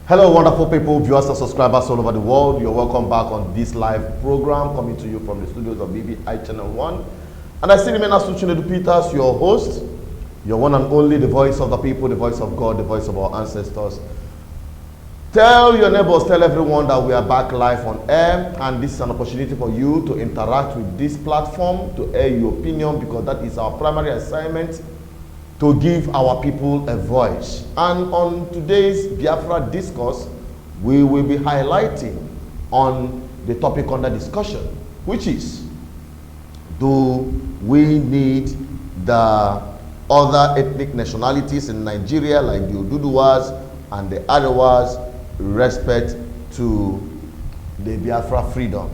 Hello, wonderful people, viewers and subscribers all over the world. You're welcome back on this live program coming to you from the studios of BVI Channel 1. And I see the Menasu Chinedu Peters, your host, your one and only, the voice of the people, the voice of God, the voice of our ancestors. Tell your neighbors, tell everyone that we are back live on air, and this is an opportunity for you to interact with this platform, to air your opinion, because that is our primary assignment, to give our people a voice. And on today's Biafra discourse, we will be highlighting on the topic under discussion, which is, do we need the other ethnic nationalities in Nigeria, like the Oduduwas and the Arewas, respect to the Biafra freedom?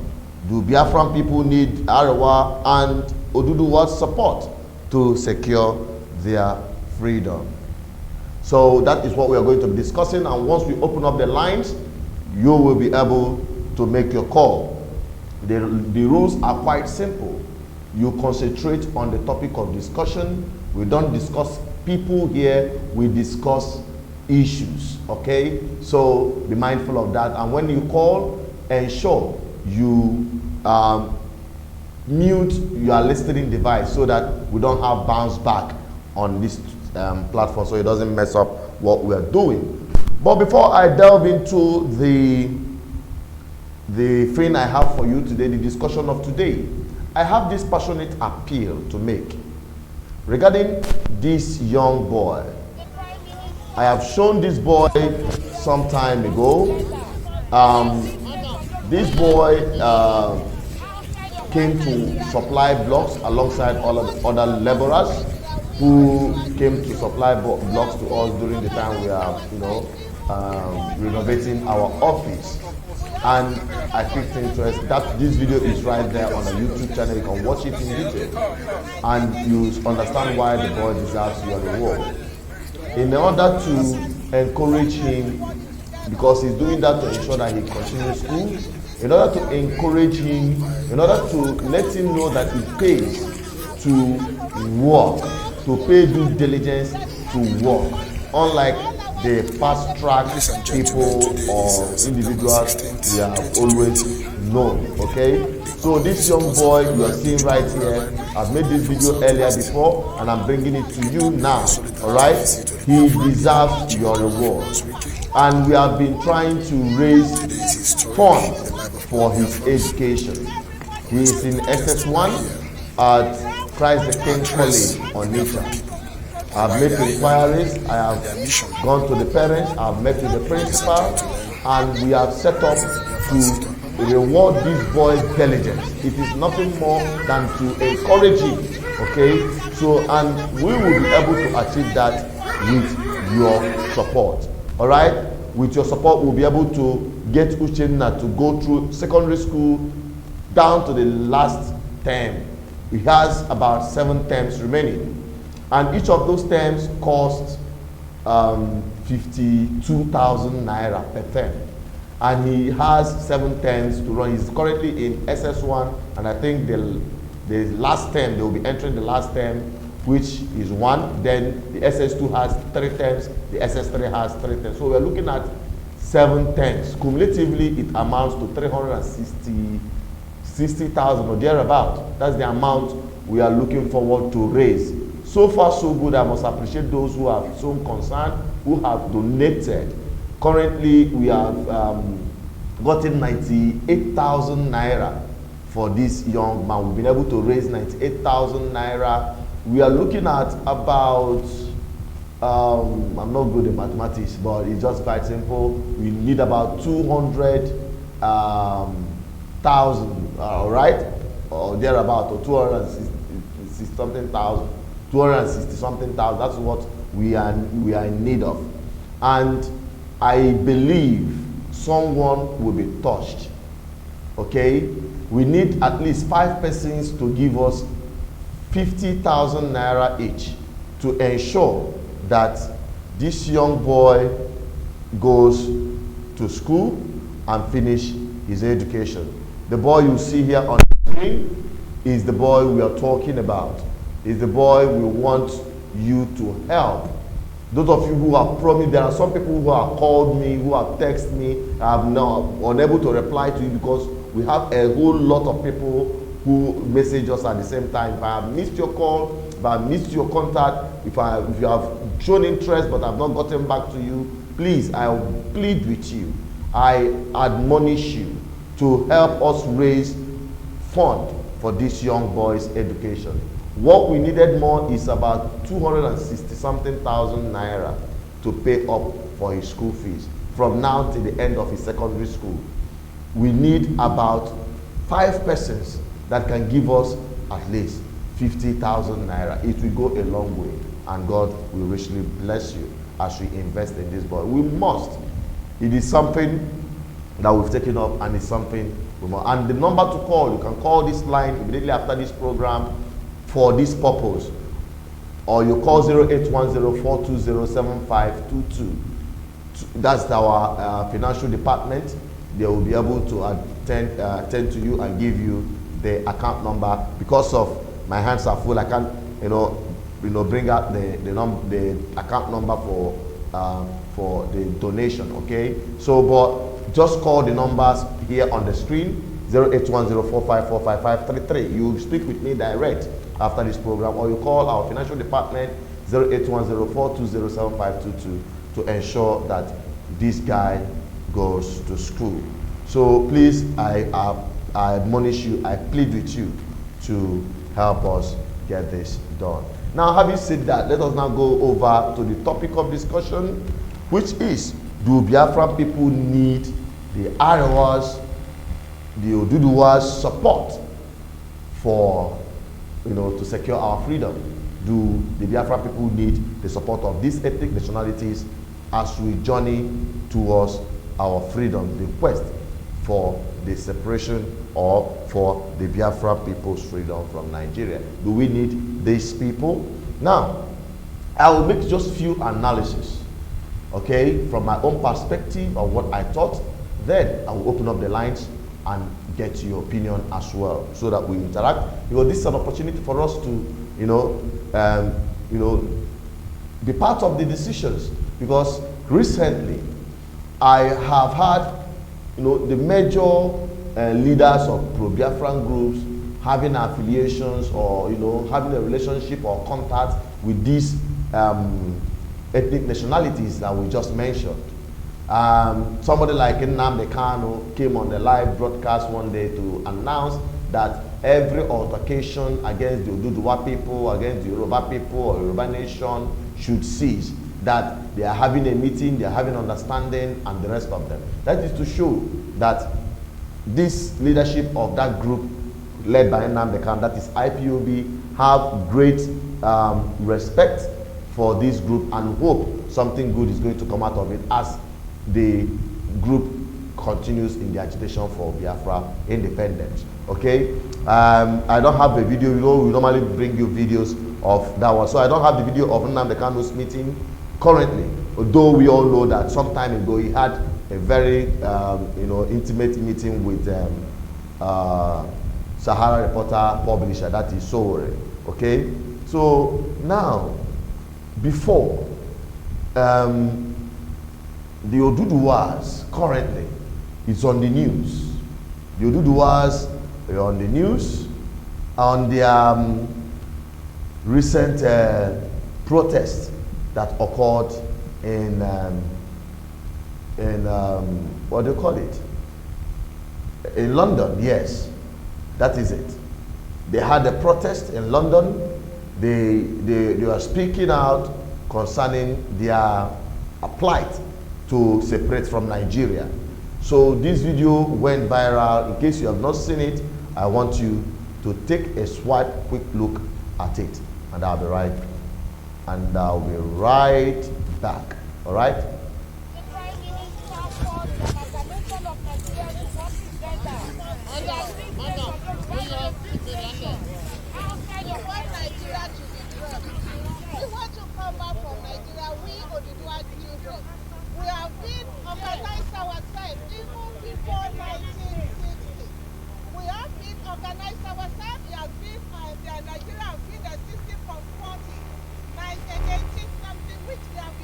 Do Biafran people need Arewa and Oduduwa's support to secure their freedom? So that is what we are going to be discussing, and once we open up the lines, you will be able to make your call. The rules are quite simple. You concentrate on the topic of discussion. We don't discuss people here, we discuss issues, okay? So be mindful of that, and when you call, ensure you mute your listening device so that we don't have bounce back on this platform, so it doesn't mess up what we are doing. But before I delve into the thing I have for you today, the discussion of today, I have this passionate appeal to make regarding this young boy. I have shown this boy some time ago. This boy came to supply blocks alongside all of the other laborers who came to supply blocks to us during the time we are, renovating our office. And I picked interest that this video is right there on the YouTube channel. You can watch it in detail, and you understand why the boy deserves your reward. In order to encourage him, because he's doing that to ensure that he continues school, in order to encourage him, in order to let him know that it pays to work, to pay due diligence to work, unlike the fast track people or individuals we have always known. Okay, so this young boy you are seeing right here, I've made this video earlier before and I'm bringing it to you now. All right, he deserves your reward, and we have been trying to raise funds for his education. He is in SS1 at Christ the King College on Nature. I have made inquiries, I have gone to the parents, I have met with the principal, and we have set up to reward this boy's diligence. It is nothing more than to encourage him, okay? So, and we will be able to achieve that with your support, all right? With your support, we'll be able to get Uchenna to go through secondary school down to the last term. He has about 7 terms remaining, and each of those terms cost 52,000 naira per term, and he has 7 terms to run. He's currently in SS1, and I think the last term, they will be entering the last term, which is 1. Then the SS2 has 3 terms, the SS3 has 3 terms. So we're looking at 7 terms. Cumulatively, it amounts to 360,000 or thereabout. That's the amount we are looking forward to raise. So far, so good. I must appreciate those who have shown concern, who have donated. Currently, we have gotten 98,000 naira for this young man. We've been able to raise 98,000 naira. We are looking at about, I'm not good in mathematics, but it's just quite simple. We need about 200,000, all right, or thereabout, or 260 something thousand. 260 something thousand. That's what we are in need of, and I believe someone will be touched. Okay, we need at least 5 persons to give us 50,000 naira each to ensure that this young boy goes to school and finish his education. The boy you see here on the screen is the boy we are talking about. Is the boy we want you to help Those of you who have promised, there are some people who have called me, who have texted me. I'm now unable to reply to you because we have a whole lot of people who message us at the same time. If I have missed your call, if I have missed your contact, if you have shown interest but I've not gotten back to you, please, I plead with you. I admonish you to help us raise fund for this young boy's education. What we needed more is about 260 something thousand naira to pay up for his school fees from now till the end of his secondary school. We need about 5 persons that can give us at least 50,000 naira. It will go a long way, and God will richly bless you as we invest in this boy. We must. It is something that we've taken up, and it's something we must. And the number to call, you can call this line immediately after this program for this purpose, or you call 0810-420-7522. That's our financial department. They will be able to attend to you and give you the account number. Because of my hands are full, I can't bring out the account number for the donation. Okay, so but just call the numbers here on the screen, 0810-454-5533. You speak with me direct after this program, or you call our financial department, 0810-420-7522, to ensure that this guy goes to school. So please, I admonish you, I plead with you to help us get this done. Now, having said that, let us now go over to the topic of discussion, which is, do Biafran people need the Arewa's, the Oduduwa's support for, to secure our freedom? Do the Biafra people need the support of these ethnic nationalities as we journey towards our freedom, the quest for the separation or for the Biafra people's freedom from Nigeria? Do we need these people? Now, I will make just few analysis, okay, from my own perspective of what I thought. Then I will open up the lines and get your opinion as well, so that we interact. Because this is an opportunity for us to, be part of the decisions. Because recently, I have had, the major leaders of pro-Biafran groups having affiliations or, having a relationship or contact with these ethnic nationalities that we just mentioned. Somebody like Nnamdi Kanu came on the live broadcast one day to announce that every altercation against the Oduduwa people, against the Yoruba people or Yoruba nation should cease. That they are having a meeting, they are having understanding, and the rest of them. That is to show that this leadership of that group led by Nnamdi Kanu, that is IPOB, have great respect for this group and hope something good is going to come out of it as the group continues in the agitation for Biafra independence. Okay, I don't have the video. We normally bring you videos of that one, so I don't have the video of Nnamdi Kanu's meeting currently, although we all know that some time ago he had a very intimate meeting with Sahara Reporter publisher, that is Sowore. Okay, so now, before the Oduduwas currently is on the news. The Oduduwas are on the news on their recent protest that occurred in what do you call it? In London, yes, that is it. They had a protest in London. They were speaking out concerning their plight to separate from Nigeria. So this video went viral. In case you have not seen it, I want you to take a quick look at it, and I'll be right back. All right? We have been organized ourselves even before 1960. We have been organized ourselves. We have been, Nigeria has been existing from 1918 something, which we have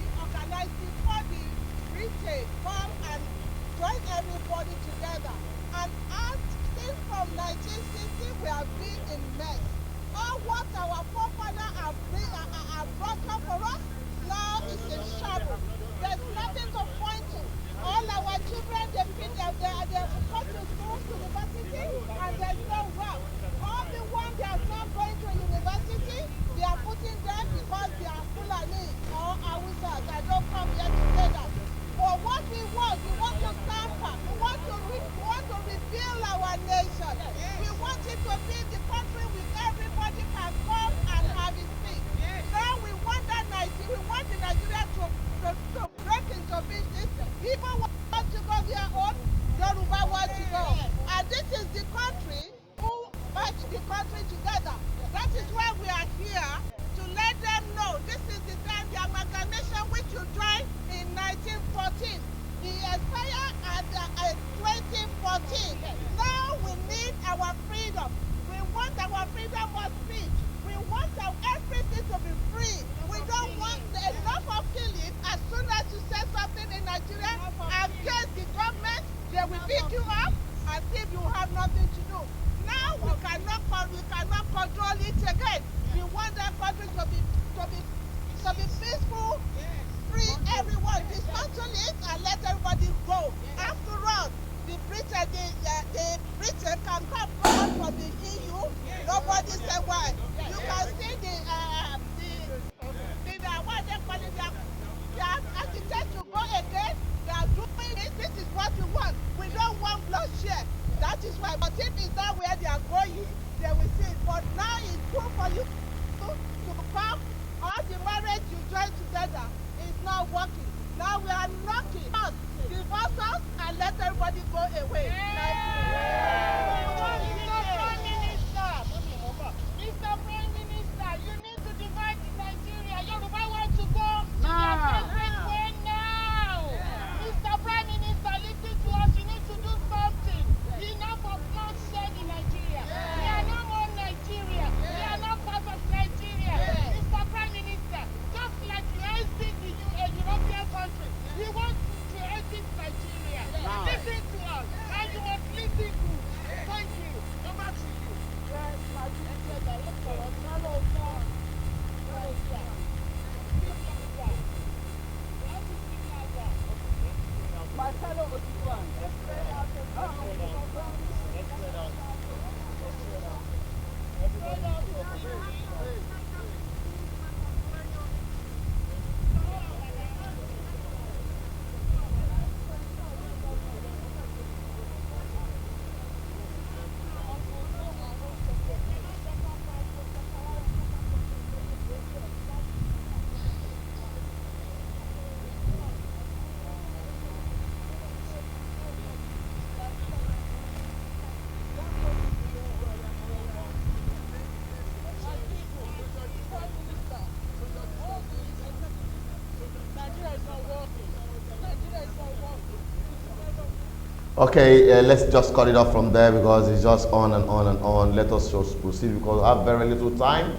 Okay, let's just cut it off from there because it's just on and on and on. Let us just proceed because I have very little time.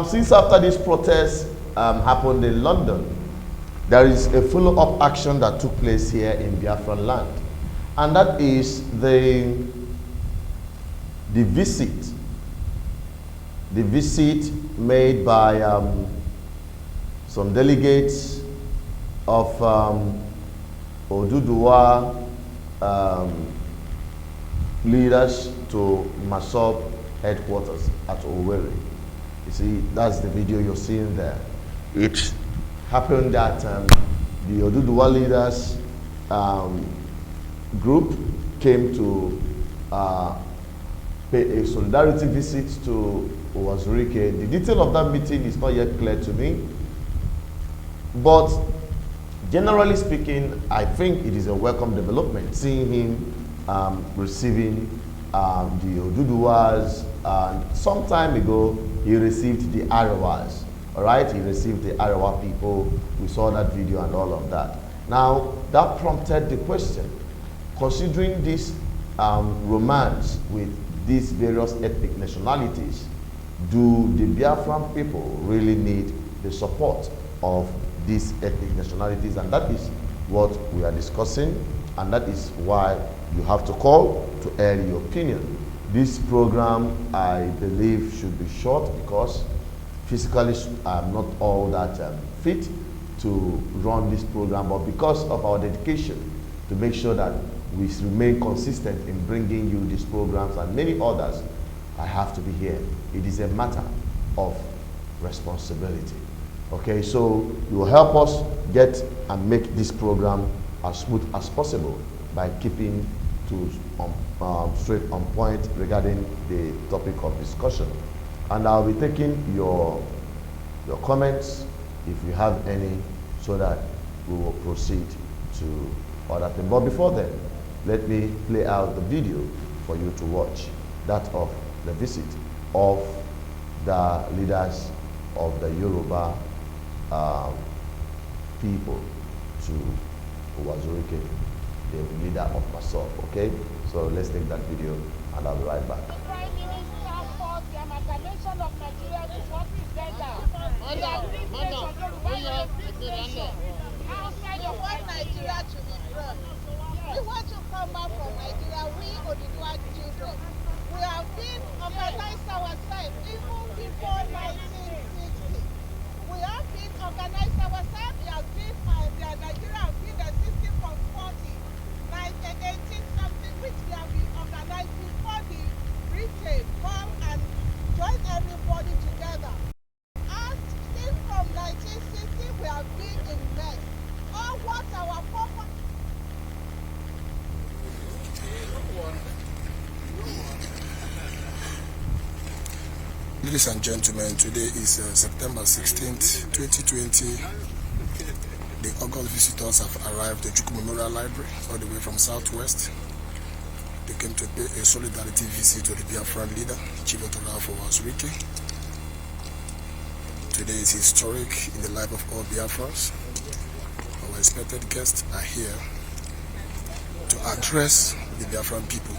Since after this protest happened in London, there is a follow-up action that took place here in Biafran land, and that is the visit made by some delegates of Oduduwa leaders to Watsap headquarters at Owerri. You see, that's the video you're seeing there. It happened that the Oduduwa leaders group came to pay a solidarity visit to Owazurike. The detail of that meeting is not yet clear to me, but generally speaking, I think it is a welcome development, seeing him receiving the Oduduwas. Some time ago, he received the Arewas. All right, he received the Arewa people. We saw that video and all of that. Now, that prompted the question, considering this romance with these various ethnic nationalities, do the Biafran people really need the support of these ethnic nationalities? And that is what we are discussing, and that is why you have to call to air your opinion. This program, I believe, should be short because physically I'm not all that fit to run this program, but because of our dedication to make sure that we remain consistent in bringing you these programs and many others, I have to be here. It is a matter of responsibility. Okay, so you will help us get and make this program as smooth as possible by keeping to straight on point regarding the topic of discussion. And I'll be taking your comments if you have any, so that we will proceed to other things. But before then, let me play out the video for you to watch, that of the visit of the leaders of the Yoruba people to Owazurike, the leader of Watsap. Okay, so let's take that video and I'll be right back. Prime Minister for the amalgamation of Nigeria to what is gender. Outside of what Nigeria to be from. We want to come back from Nigeria, we Oduduwa children. We have been organized ourselves even before 1960. We have been organized ourselves. We have been, Nigeria has been existing from 18 something, which we have been organized before the Britain come and join everybody together. And since from 1960, we have been in mess. All what our purpose. Ladies and gentlemen, today is September 16th, 2020. The August visitors have arrived at Ojukwu Memorial Library all the way from Southwest. They came to pay a solidarity visit to the Biafran leader, Chief of Owazurike. Today is historic in the life of all Biafrans. Our expected guests are here to address the Biafran people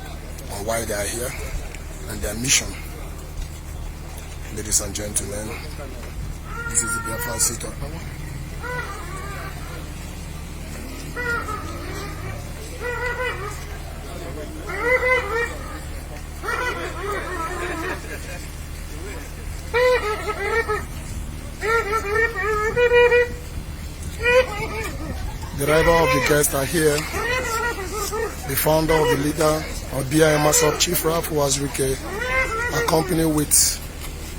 on why they are here and their mission. Ladies and gentlemen, this is the Biafran seat of power. The driver of the guests are here. The founder of the leader of BVI Watsap, Chief of Owazurike, accompanied with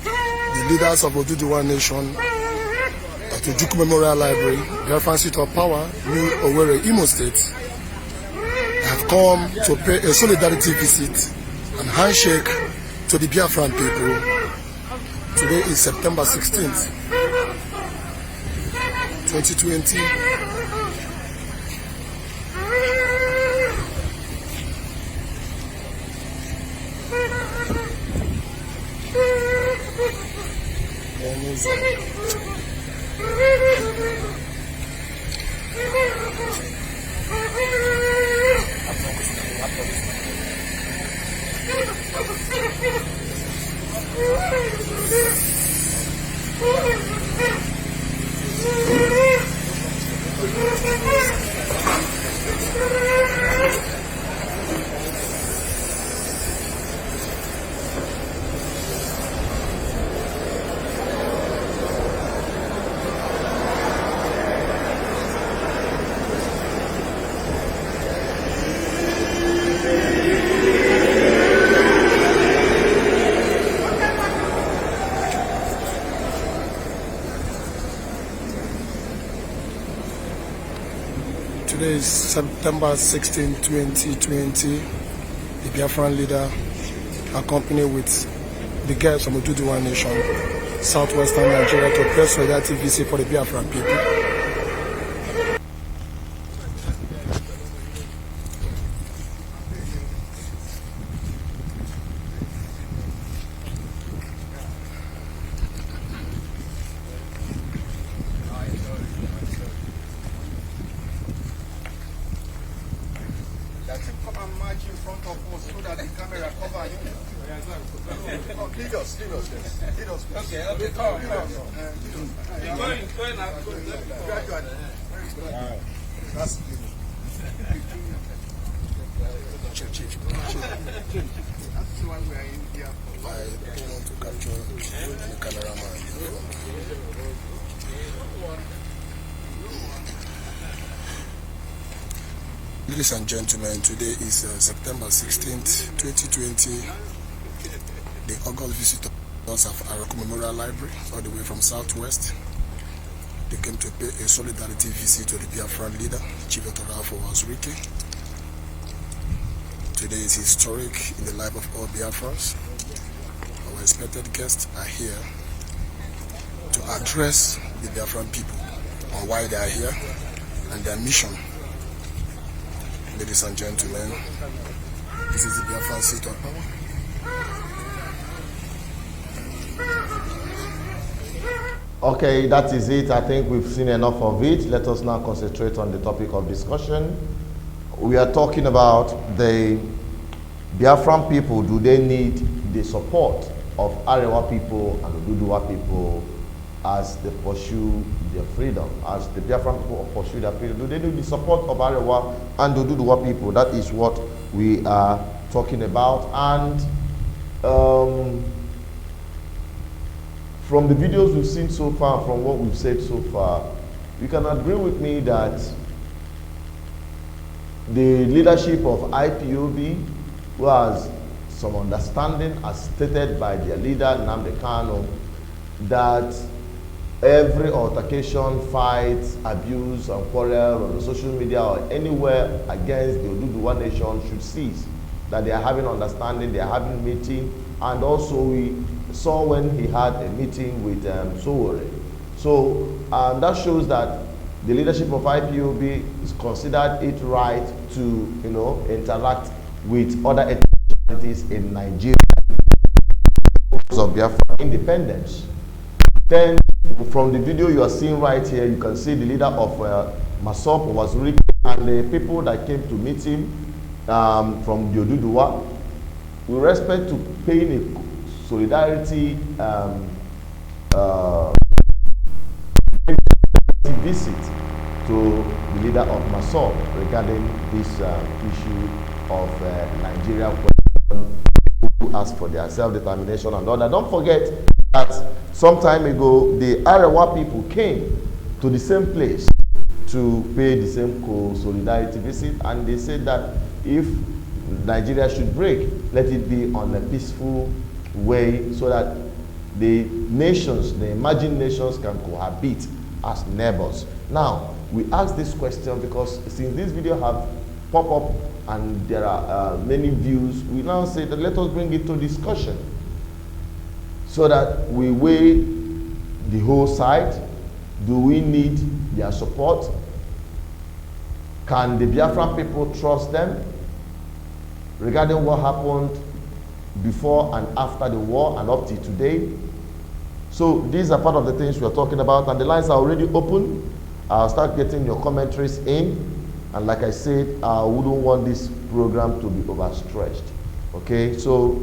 the leaders of Oduduwa Nation at the Ojukwu Memorial Library, Biafran seat of power, New Owerri, Imo State, have come to pay a solidarity visit and handshake to the Biafran people. Today is September 16th, 2020. Today is September 16, 2020. The Biafran leader, accompanied with the guys from Oduduwa nation, southwestern Nigeria, to press solidarity visit for the Biafran people. Ladies and gentlemen, today is September 16th, 2020. The August visitors of Arewa Memorial Library, all the way from Southwest. They came to pay a solidarity visit to the Biafran leader, Chief Oduduwa Wazirike. Today is historic in the life of all Biafrans. Our expected guests are here to address the Biafran people on why they are here and their mission. Ladies and gentlemen, this is the Biafran seat of power. Okay, that is it. I think we've seen enough of it. Let us now concentrate on the topic of discussion. We are talking about the Biafran people. Do they need the support of Arewa people and Oduduwa people as they pursue their freedom? As the Biafran people pursue their freedom, do they need the support of Arewa and Oduduwa people? That is what we are talking about. And from the videos we've seen so far, from what we've said so far, you can agree with me that the leadership of IPOB, who has some understanding, as stated by their leader, Nnamdi Kanu, that every altercation, fight, abuse, and quarrel on the social media or anywhere against the Oduduwa nation should cease. That they are having understanding, they are having a meeting, and also we saw when he had a meeting with Febuary. So that shows that the leadership of IPOB is considered it right to, interact with other entities in Nigeria of Biafra independence. Then, from the video you are seeing right here, you can see the leader of Watsap Wazirike and the people that came to meet him from the Oduduwa. With respect to paying a solidarity visit to the leader of Watsap regarding this issue of Nigeria who asked for their self-determination and all that. Don't forget that some time ago the Arewa people came to the same place to pay the same solidarity visit, and they said that if Nigeria should break, let it be on a peaceful way so that the nations, the emerging nations, can cohabit as neighbors. Now, we ask this question because since this video have popped up and there are many views, we now say that let us bring it to discussion so that we weigh the whole side. Do we need their support? Can the Biafran people trust them regarding what happened before and after the war and up to today? So these are part of the things we are talking about, and the lines are already open. I'll start getting your commentaries in, and like I said, I wouldn't want this program to be overstretched. Okay, so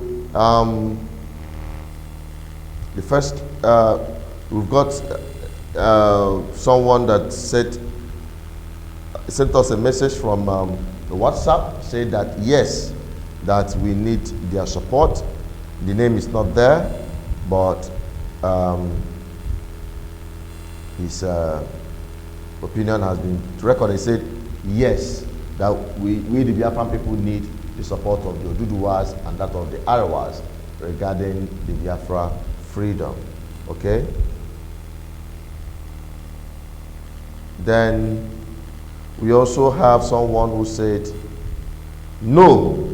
the first, we've got someone that sent us a message from the WhatsApp, said that yes, that we need their support. The name is not there, but his opinion has been recorded. He said yes, that we the Biafran people need the support of the Oduduwas and that of the Arewas regarding the Biafra freedom. Okay? Then we also have someone who said, no,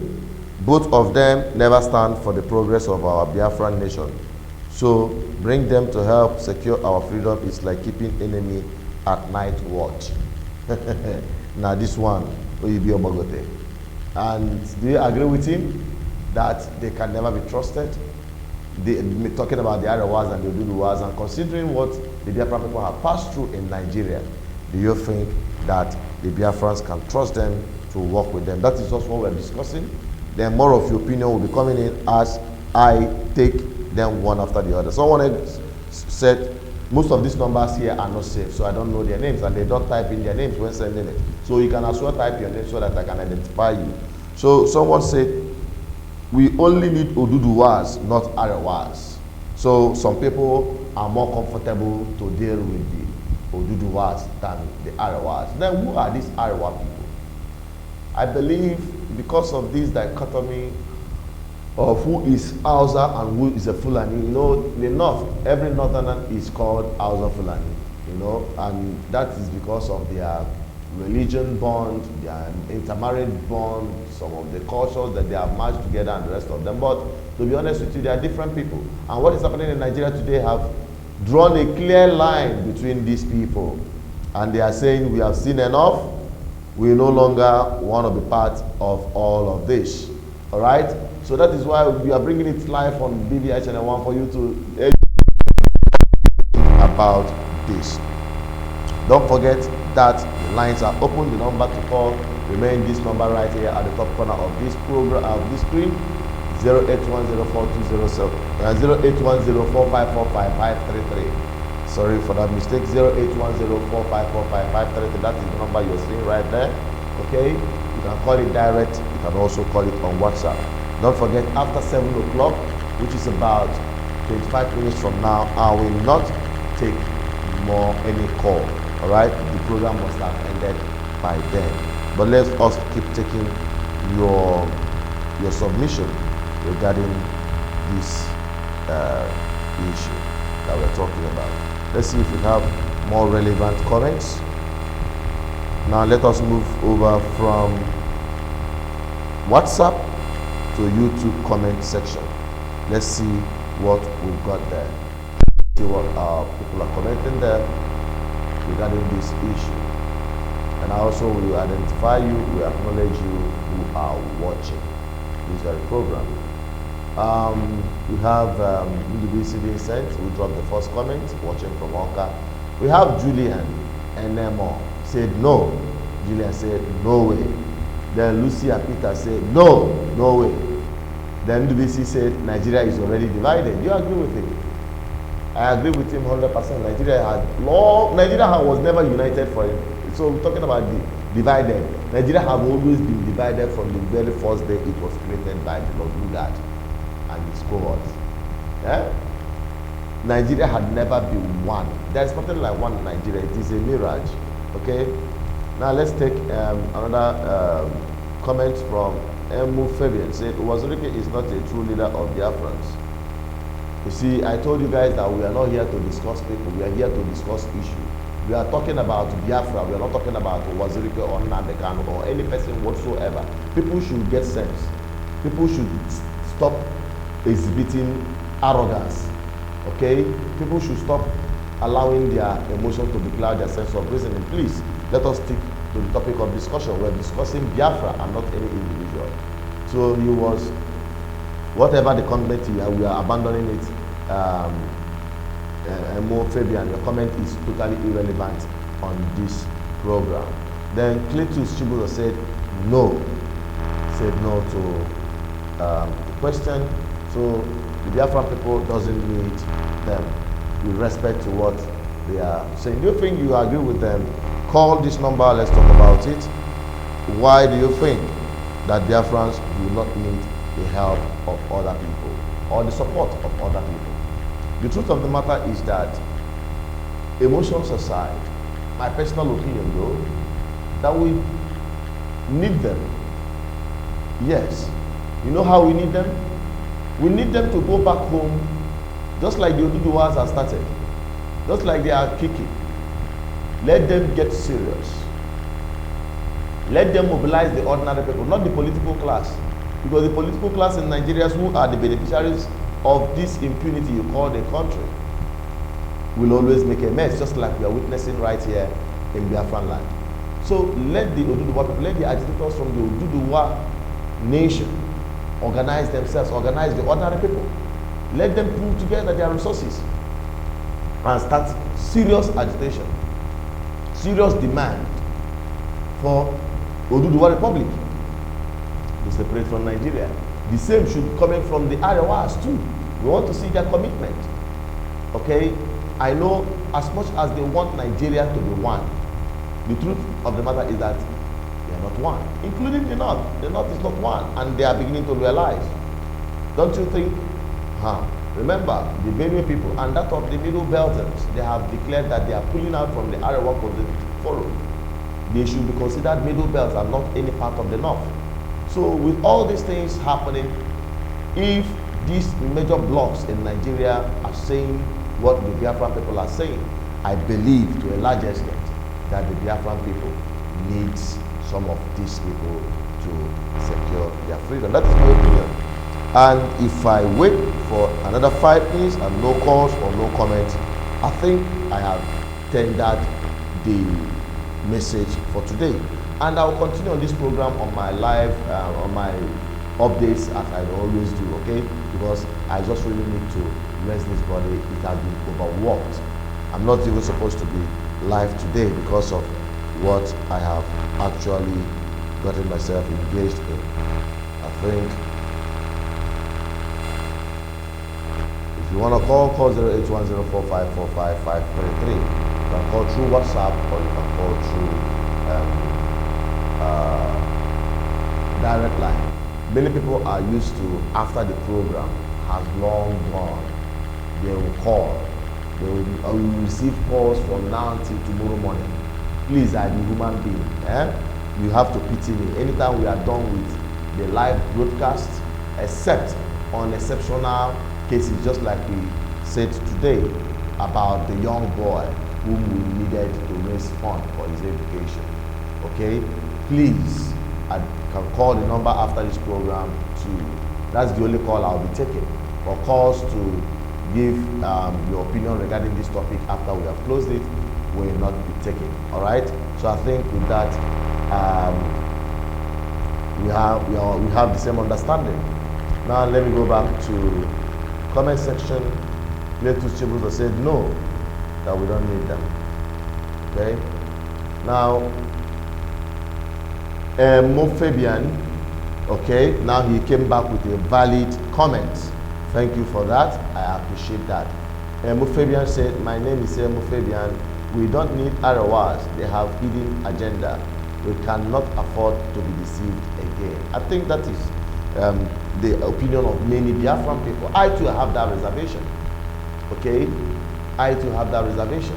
both of them never stand for the progress of our Biafran nation. So bring them to help secure our freedom is like keeping enemy at night watch. Now this one, Oyibi Omogote. And do you agree with him that they can never be trusted? Talking about the Arewas and the Oduduwas, and considering what the Biafran people have passed through in Nigeria, do you think that the Biafrans can trust them to work with them? That is also what we're discussing. Then more of your opinion will be coming in as I take them one after the other. Someone else said most of these numbers here are not safe, so I don't know their names, and they don't type in their names when sending it. So you can as well type your name so that I can identify you. So someone said, we only need Oduduwas, not Arewas. So some people are more comfortable to deal with the Oduduwas than the Arewas. Then who are these Arewa people? I believe because of this dichotomy of who is Hausa and who is a Fulani, you know, the north, every northerner is called Hausa Fulani, you know, and that is because of their religion bond, their intermarried bond, some of the cultures that they have merged together and the rest of them. But to be honest with you, they are different people. And what is happening in Nigeria today have drawn a clear line between these people. And they are saying, we have seen enough. We no longer want to be part of all of this. All right? So that is why we are bringing it live on BVI Channel 1 for you to educate about this. Don't forget that the lines are open. The number to call remain this number right here at the top corner of this program, of this screen, 081042007 08104545533. Sorry for that mistake. 08104545533. That is the number you're seeing right there. Okay, you can call it direct. You can also call it on WhatsApp. Don't forget, after 7 o'clock, which is about 25 minutes from now, I will not take more any call. All right, the program must have ended by then. But let's also keep taking your submission regarding this issue that we're talking about. Let's see if we have more relevant comments. Now let us move over from WhatsApp to YouTube comment section. Let's see what we've got there. See what people are commenting there regarding this issue. And I also will identify you, will acknowledge you who are watching this very program. We have UDBC Vincent, who dropped the first comment, watching from Oka. We have Julian NMO, said no. Julian said no way. Then Lucia Peter said no way. Then UDBC said Nigeria is already divided. Do you agree with him? I agree with him 100%. Nigeria was never united for it. So we're talking about the divided. Nigeria have always been divided from the very first day it was created by the Lord Lugard and his cohorts. Yeah? Nigeria had never been one. There's nothing like one in Nigeria. It is a mirage. Okay? Now let's take another comment from Emu Fabian. Said, Wazirike is not a true leader of Biafrans. You see, I told you guys that we are not here to discuss people. We are here to discuss issues. We are talking about Biafra. We are not talking about Wazirike or Nnamdi or any person whatsoever. People should get sense. People should stop exhibiting arrogance. Okay? People should stop allowing their emotions to becloud their sense of reasoning. Please, let us stick to the topic of discussion. We're discussing Biafra and not any individual. So he was, whatever the comment here, we are abandoning it. Mo Fabian, your comment is totally irrelevant on this program. Then Cletus Chibuzo said no. said no to the question. So the Biafran people doesn't need them with respect to what they are saying. Do you think you agree with them? Call this number, let's talk about it. Why do you think that Biafrans do not need the help of other people or the support of other people? The truth of the matter is that, emotions aside, my personal opinion though, that we need them. Yes. You know how we need them? We need them to go back home, just like the Oduduwas have started, just like they are kicking. Let them get serious. Let them mobilize the ordinary people, not the political class. Because the political class in Nigeria, who are the beneficiaries of this impunity you call the country, will always make a mess, just like we are witnessing right here in Biafran land. So let the Oduduwa people, let the agitators from the Oduduwa nation organize themselves, organize the ordinary people. Let them pull together their resources and start serious agitation, serious demand for Oduduwa Republic to separate from Nigeria. The same should be coming from the Arewas too. We want to see their commitment. Okay? I know as much as they want Nigeria to be one, the truth of the matter is that they are not one, including the North. The North is not one, and they are beginning to realize. Don't you think? Remember, the Benue people and that of the Middle Belters, they have declared that they are pulling out from the Arewa forum. They should be considered Middle Belt and not any part of the North. So with all these things happening, if these major blocks in Nigeria are saying what the Biafran people are saying, I believe to a large extent that the Biafran people needs some of these people to secure their freedom. That is my opinion. And if I wait for another 5 minutes and no calls or no comments, I think I have tendered the message for today. And I will continue on this program on my live, on my updates as I always do, okay? Because I just really need to rest this body. It has been overworked. I'm not even supposed to be live today because of what I have actually gotten myself engaged in. I think if you want to call 08104545533. You can call through WhatsApp or you can call through direct line. Many people are used to, after the program has long gone, they will call. They will receive calls from now till tomorrow morning. Please, I'm a human being. You have to pity me. Anytime we are done with the live broadcast, except on exceptional cases, just like we said today about the young boy whom we needed to raise funds for his education. Okay? Please, I can call the number after this program to, that's the only call I'll be taking, or calls to give your opinion regarding this topic after we have closed it will not be taken. All right? So I think with that, we have the same understanding. Now let me go back to comment section. Little Chibus that said no, that we don't need them. Okay? Now, Mo Fabian, okay, now he came back with a valid comment. Thank you for that. I appreciate that. Mo Fabian said, my name is Mo Fabian. We don't need Arewas. They have hidden agenda. We cannot afford to be deceived again. I think that is the opinion of many Biafran people. I too have that reservation. Okay? I too have that reservation.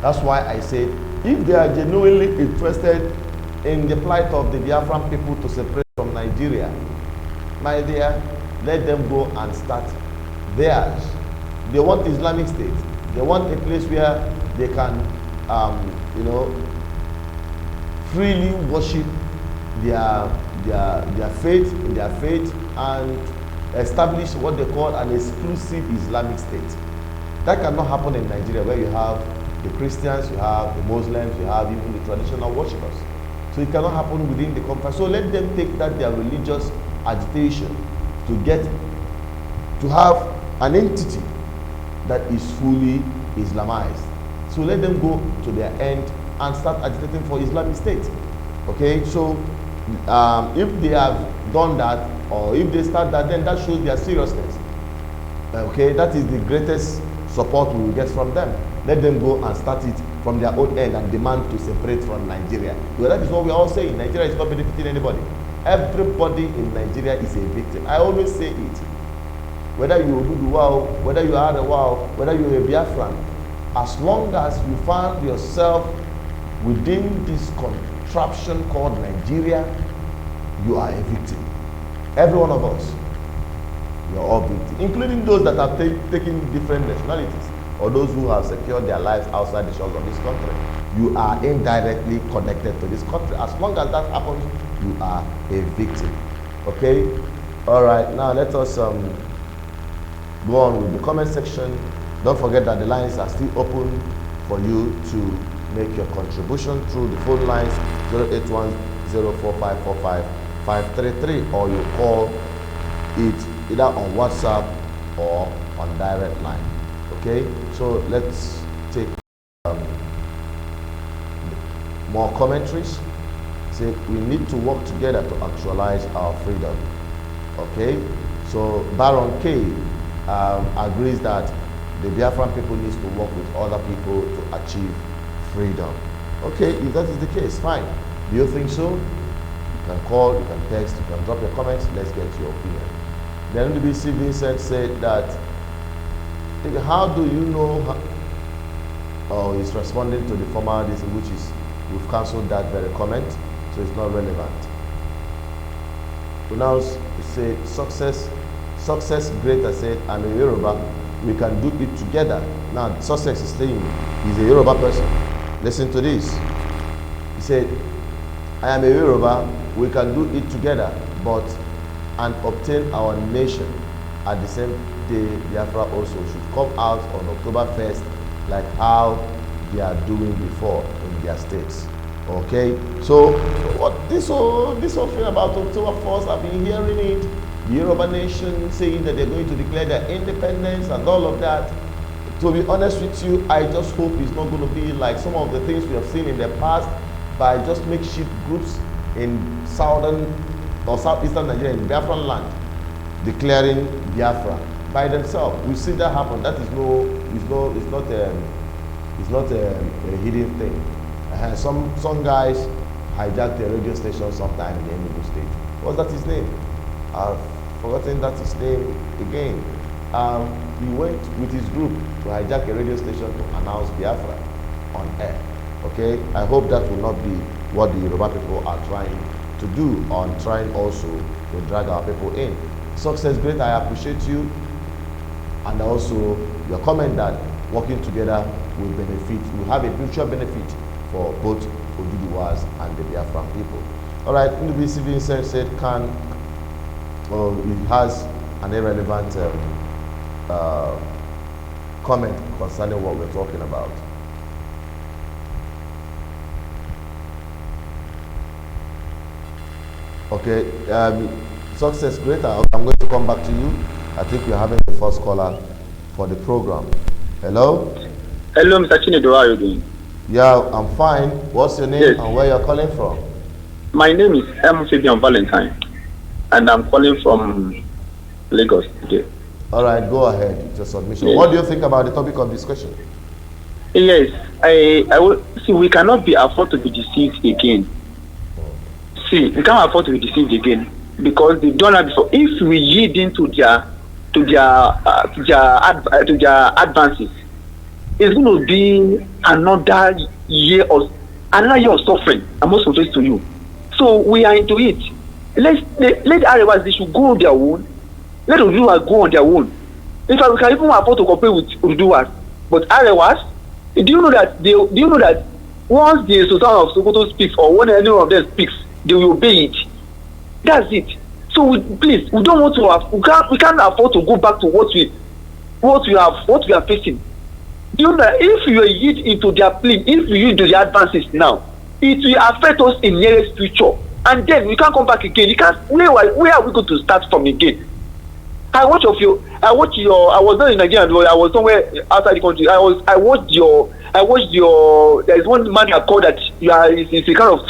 That's why I said, if they are genuinely interested in the plight of the Biafran people to separate from Nigeria, my dear, let them go and start theirs. They want Islamic State. They want a place where they can, freely worship their faith and establish what they call an exclusive Islamic State. That cannot happen in Nigeria, where you have the Christians, you have the Muslims, you have even the traditional worshippers. So it cannot happen within the country. So let them take that their religious agitation to have an entity that is fully Islamized. So let them go to their end and start agitating for Islamic State. Okay, so If they have done that, or if they start that, then that shows their seriousness. Okay, that is the greatest support we will get from them. Let them go and start it from their own end and demand to separate from Nigeria. Because that is what we are all saying. Nigeria is not benefiting anybody. Everybody in Nigeria is a victim. I always say it. Whether you Oduduwa, whether you are Arewa, whether you are a Biafran, as long as you find yourself within this contraption called Nigeria, you are a victim. Every one of us, we are all victims, including those that have taken different nationalities or those who have secured their lives outside the shores of this country. You are indirectly connected to this country. As long as that happens, you are a victim. Okay? All right, now let us go on with the comment section. Don't forget that the lines are still open for you to make your contribution through the phone lines 081-04545-533, or you call it either on WhatsApp or on direct line. Okay, so let's take more commentaries. Say we need to work together to actualize our freedom. Okay, so Baron K agrees that the Biafran people needs to work with other people to achieve freedom. Okay, if that is the case, fine. Do you think so? You can call, you can text, you can drop your comments. Let's get your opinion. The NDBC Vincent said that, how do you know, or he's responding to the former, which is, we've cancelled that very comment, so it's not relevant. So now say success greater said, I'm a Yoruba, we can do it together. Now success is saying he's a Yoruba person. Listen to this. He said, I am a Yoruba, we can do it together, but and obtain our nation at the same day. Biafra also should come out on October 1st, like how they are doing before in their states. Okay, so what this whole thing about October 1st, I've been hearing it, the Yoruba nation saying that they're going to declare their independence and all of that. To be honest with you, I just hope it's not going to be like some of the things we have seen in the past by just makeshift groups in southern or southeastern Nigeria, in Biafran land, declaring Biafra by themselves. We see that happen. That is it's not a hidden thing. Some guys hijacked a radio station sometime in the Enugu state. What's that his name? I've forgotten that his name again. He went with his group to hijack a radio station to announce Biafra on air. Okay, I hope that will not be what the Yoruba people are trying to do, on trying also to drag our people in. Success great, I appreciate you, and also your comment that working together will benefit, will have a mutual benefit for both Oduduwas and the Biafran people. All right, NBC Vincent said, it has an irrelevant comment concerning what we're talking about. Okay, success greater. I'm going to come back to you. I think we're having the first caller for the program. Hello? Hello, Mr. Chinedu, how are you doing? Yeah, I'm fine. What's your name and where you're calling from? My name is Fabian Valentine, and I'm calling from Lagos today. All right, go ahead with your submission. Yes. What do you think about the topic of discussion? Yes, I will see. We cannot be afford to be deceived again. See, we can't afford to be deceived again because they've done that before. If we yield into their advances, it's going to be another year of suffering. I must confess to you. So we are into it. Let Arewa, they should go on their own. Let Oduduwa go on their own. In fact, we can even afford to compare with Oduduwa. But Arewas, do you know that once the Sultan of Sokoto speaks, or when any of them speaks, they will obey it. That's it. So please, we don't want to we can't afford to go back to what we are facing. You know that if you yield into their plea, if you yield to the advances now, it will affect us in nearest future. And then we can't come back again. You can't. Where are we going to start from again? I was not in Nigeria, I was somewhere outside the country. I watched your there is one man you called that it's a kind of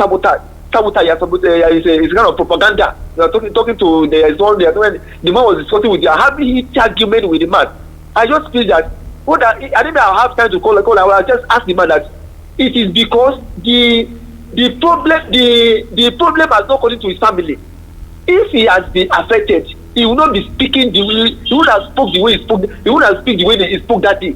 it's kind of propaganda. They are talking to the man was discussing with you, having each argument with the man. I just feel that I didn't have time to call. I will just ask the man that it is because the problem has not gone into his family. If he has been affected, he will not be speaking the way he would have spoke the way he spoke. He would have speak the way he spoke that day.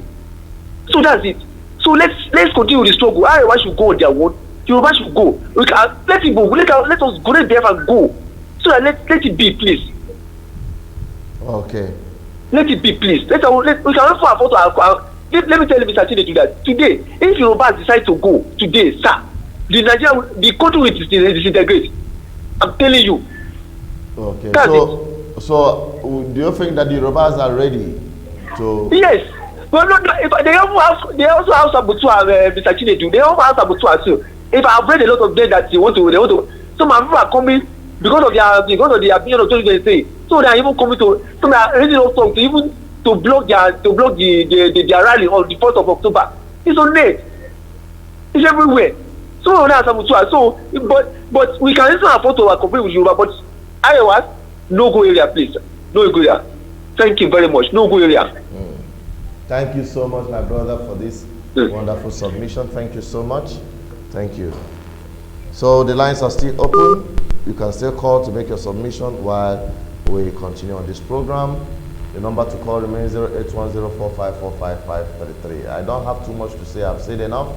So that's it. So let's continue with the struggle. Arewa should go on their own. Yoruba should go. We can let it go. Let us go. Let Biafra go. So that let it be, please. Okay. Let it be, please. We can also afford to. Let me tell you, Mr. Chinedu, that today, if Yoruba decide to go today, sir, the country will disintegrate. I'm telling you. Okay. So do you think that the Yorubas are ready to? Yes. Well, no, they also have Sabutua, Mr. Chinedu. They also have Sabutua too. If I've read a lot of them that they want to, some people are coming because of their opinion of 2023. So they are even coming to, some are ready also to even to block their rally on the 4th of October. It's on net. It's everywhere. So now Sabutua. So but we can also afford to compete with Yoruba. But Arewa, no go area, please. No go area. Thank you very much. No go area. Thank you so much, my brother, for this wonderful submission. Thank you so much. Thank you. So the lines are still open. You can still call to make your submission while we continue on this program. The number to call remains 08104545533. I don't have too much to say. I've said enough.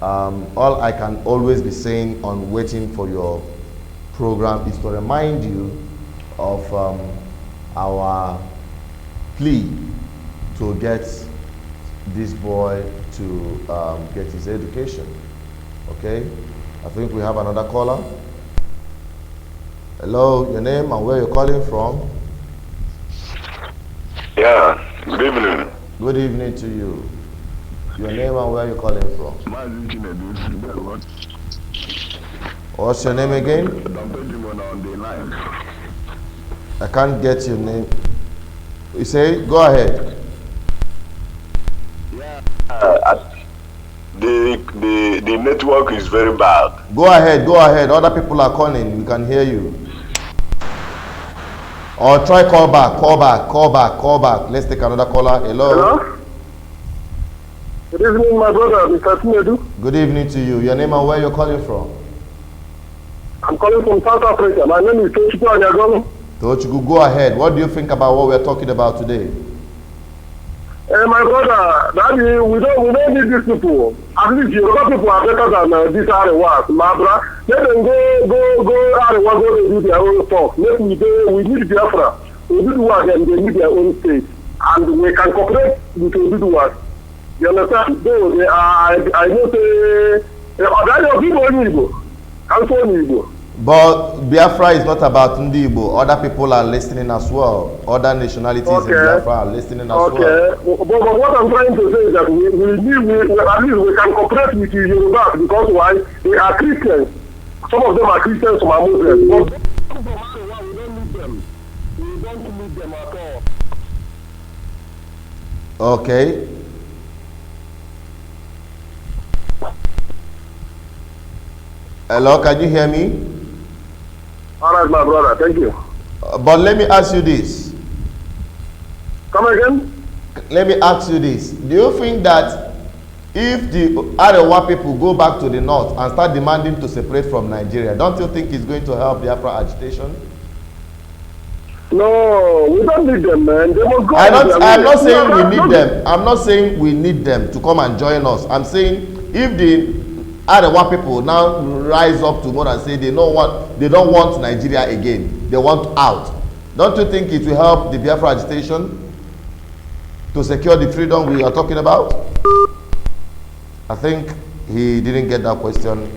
All I can always be saying on waiting for your program is to remind you of our plea to get this boy to get his education. Okay, I think we have another caller. Hello, your name and where you're calling from? Yeah, good evening. Good evening to you. Your name and where you're calling from? What's your name again? I can't get your name. You say, go ahead. The network is very bad. Go ahead. Other people are calling. We can hear you. Or try call back. Let's take another caller. Hello. Good evening, my brother, Mr. Chinedu. Good evening to you. Your name and where you're calling from? I'm calling from South Africa. My name is Tochukwu Anyagonu. Tochukwu, go ahead. What do you think about what we're talking about today? My brother, Daddy, we don't need these people. At least Yoruba people are better than these Arewa. My brother, let them go Arewa, go to do their own stuff. We need Biafra. Oduduwa, and they need their own state. And we can cooperate with Oduduwa. You understand? Though I know say, but Biafra is not about Ndibo. Other people are listening as well. Other nationalities in Biafra are listening as well. But what I'm trying to say is that we at least we can cooperate with the Yoruba because why? They are Christians. Some of them are Christians, some are Muslims. But we don't need them. We don't need them at all. Okay. Hello, can you hear me? All right, my brother, thank you. But let me ask you this. Come again? Let me ask you this. Do you think that if the Arewa people go back to the north and start demanding to separate from Nigeria, don't you think it's going to help the Biafra agitation? No, we don't need them, man. They must go. I'm not saying we need them. I'm not saying we need them to come and join us. I'm saying if the Arewa people now rise up tomorrow and say they don't want Nigeria again, they want out, don't you think it will help the Biafra agitation to secure the freedom we are talking about? I think he didn't get that question.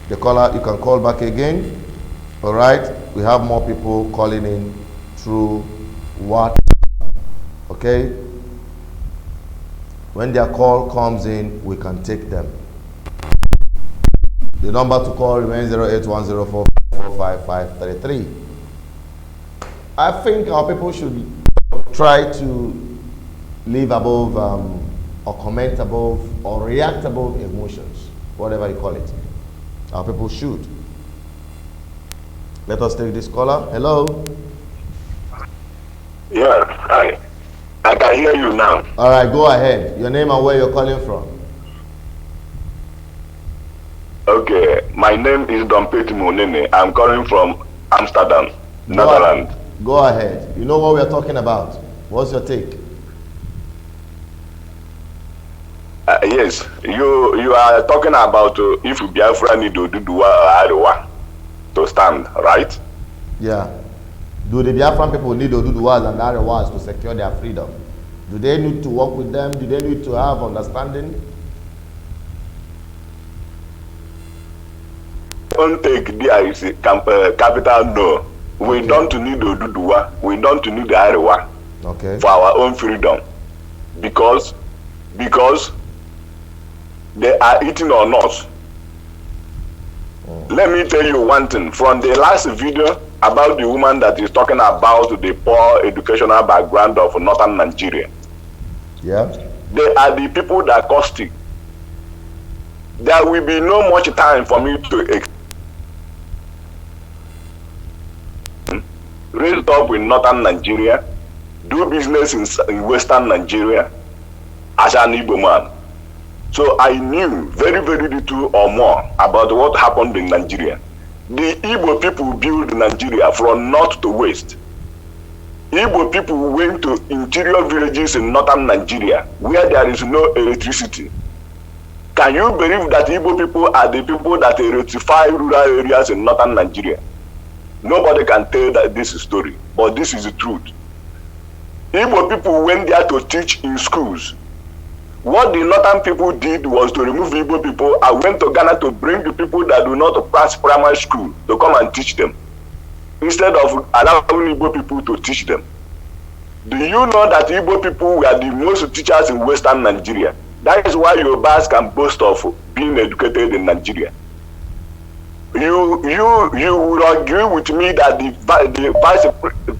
The caller, you can call back again. All right, we have more people calling in through WhatsApp. Okay, when their call comes in, we can take them. The number to call remains 08104545533. I think our people should try to live above or comment above or react above emotions, whatever you call it. Our people should. Let us take this caller. Hello. Yeah, hi. I can hear you now. All right, go ahead. Your name and where you're calling from. Okay, my name is Don Peti Monene. I'm calling from Amsterdam, Netherlands. Go ahead. You know what we're talking about. What's your take? Yes, you are talking about if Biafra need Oduduwa or Arewa to stand, right? Yeah. Do the Biafran people need Oduduwas and Arewas to secure their freedom? Do they need to work with them? Do they need to have understanding? Don't take there is a capital no. We don't need Oduduwa. We don't need the Arewa for our own freedom, because they are eating on us. Let me tell you one thing. From the last video about the woman that is talking about the poor educational background of northern Nigeria, yeah, they are the people that cost it. There will be no much time for me to raise up in northern Nigeria, do business in western Nigeria as an Igbo man. So I knew very, very little or more about what happened in Nigeria. The Igbo people built Nigeria from north to west. Igbo people went to interior villages in northern Nigeria where there is no electricity. Can you believe that Igbo people are the people that electrify rural areas in northern Nigeria? Nobody can tell that this story, but this is the truth. Igbo people went there to teach in schools. What the northern people did was to remove Igbo people and went to Ghana to bring the people that do not pass primary school to come and teach them, instead of allowing Igbo people to teach them. Do you know that Igbo people were the most teachers in western Nigeria? That is why Yorubas can boast of being educated in Nigeria. You would agree with me that the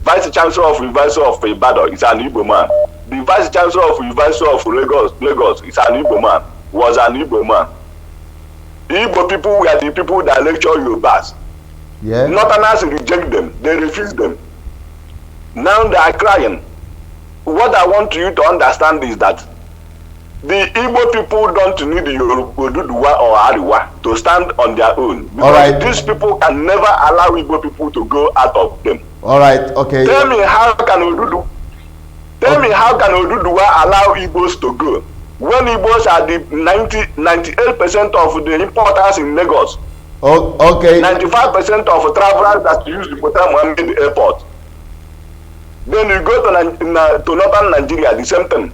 vice chancellor of University of Ibadan is an Igbo man. The vice chancellor of University of Lagos is an Igbo man, was an Igbo man. Igbo people were the people that lecture Yorubas. Yeah. Northerners reject them, they refuse them. Now they are crying. What I want you to understand is that the Igbo people don't need the Oduduwa or Arewa to stand on their own. Because these people can never allow Igbo people to go out of them. All right, okay. Tell me how can Oduduwa allow Igbos to go when Igbos are the 98% of the importers in Lagos? Oh, okay. 95% of travelers that use the Port Mohammed airport. Then you go to northern Nigeria, the same thing.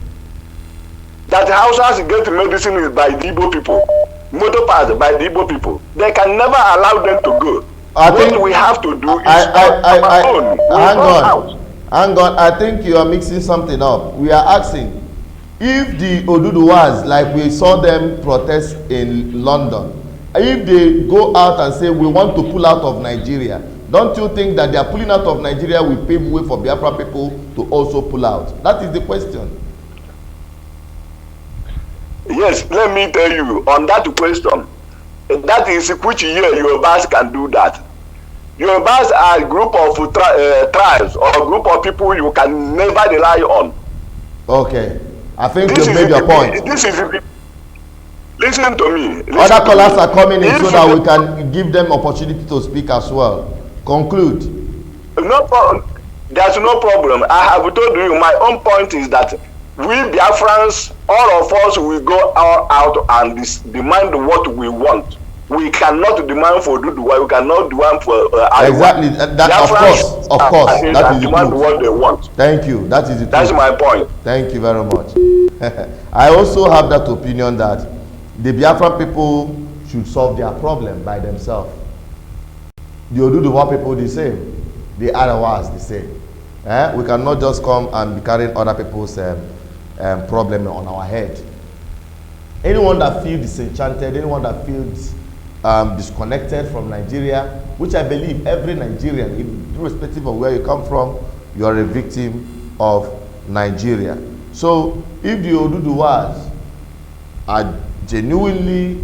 That houses get medicine is by the Igbo people, motor parts by the Igbo people. They can never allow them to go. What we have to do is our own. Hang on, I think you are mixing something up. We are asking if the Oduduwas, like we saw them protest in London, if they go out and say we want to pull out of Nigeria, don't you think that their pulling out of Nigeria will pave way for Biafra people to also pull out? That is the question. Yes, let me tell you on that question. That is which year Yorubas can do that. Yorubas are a group of tribes or a group of people you can never rely on. Okay, I think you made your point. Listen to me. Other callers are coming in so that we can give them opportunity to speak as well. Conclude. No problem. There's no problem. I have told you my own point is that we Biafrans, all of us will go out and demand what we want. We cannot demand for Oduduwa. We cannot demand for exactly. That of course. That is the demand what they want. Thank you. That is the That's my point. Thank you very much. I also have that opinion that the Biafran people should solve their problem by themselves. The Oduduwa people the same. The Arewas the same. We cannot just come and be carrying other people's problem on our head. Anyone that feels disenchanted, anyone that feels disconnected from Nigeria, which I believe every Nigerian, irrespective of where you come from, you are a victim of Nigeria. So if the Oduduwas are genuinely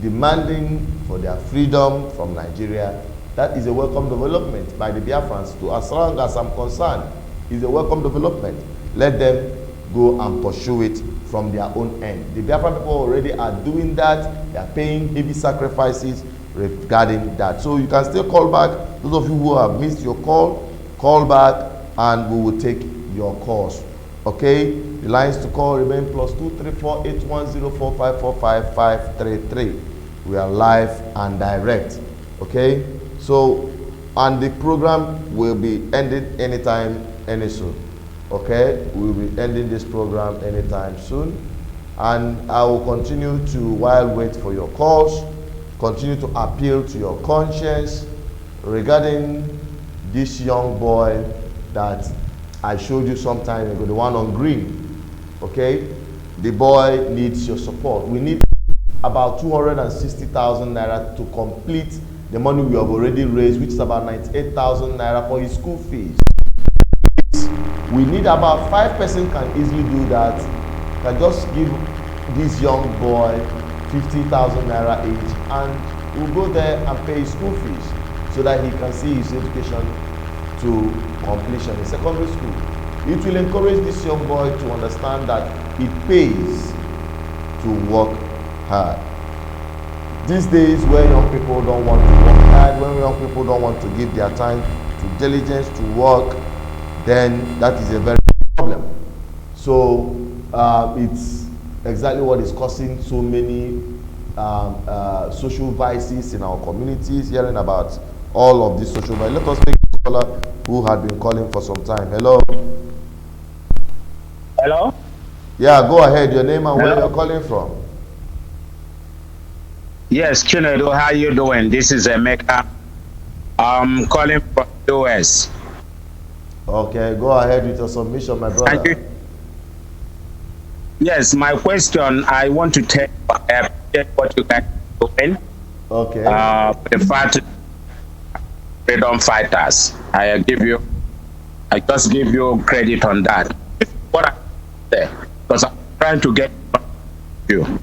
demanding for their freedom from Nigeria, That is a welcome development by the Biafrans too. As long as I'm concerned, it's a welcome development. Let them go and pursue it from their own end. The Biafran people already are doing that. They are paying heavy sacrifices regarding that. So you can still call back. Those of you who have missed your call back and we will take your calls. Okay, the lines to call remain +234 8104545 We are live and direct. Okay, so and the program will be ended anytime, any soon. Okay, we'll be ending this program anytime soon, and I will continue to, while wait for your calls, continue to appeal to your conscience regarding this young boy that I showed you some time ago, the one on green. Okay, the boy needs your support. We need about 260,000 naira to complete the money we have already raised, which is about 98,000 naira for his school fees. We need about 5 persons can easily do that. Can just give this young boy 50,000 naira each, and we'll go there and pay his school fees so that he can see his education to completion in secondary school. It will encourage this young boy to understand that it pays to work hard. These days, where young people don't want to work hard, when young people don't want to give their time to diligence, to work, then that is a very big problem. So it's exactly what is causing so many social vices in our communities, hearing about all of these social vices. Let us take a caller who had been calling for some time. Hello. Hello? Yeah, go ahead. Your name and where you're calling from. Yes, Chinedu, how you doing? This is Emeka. I'm calling from US. Okay, go ahead with your submission, my brother. Yes, my question, I want to tell what you guys are doing. Okay. The fact freedom fighters. I just give you credit on that. What I say, because I'm trying to get you.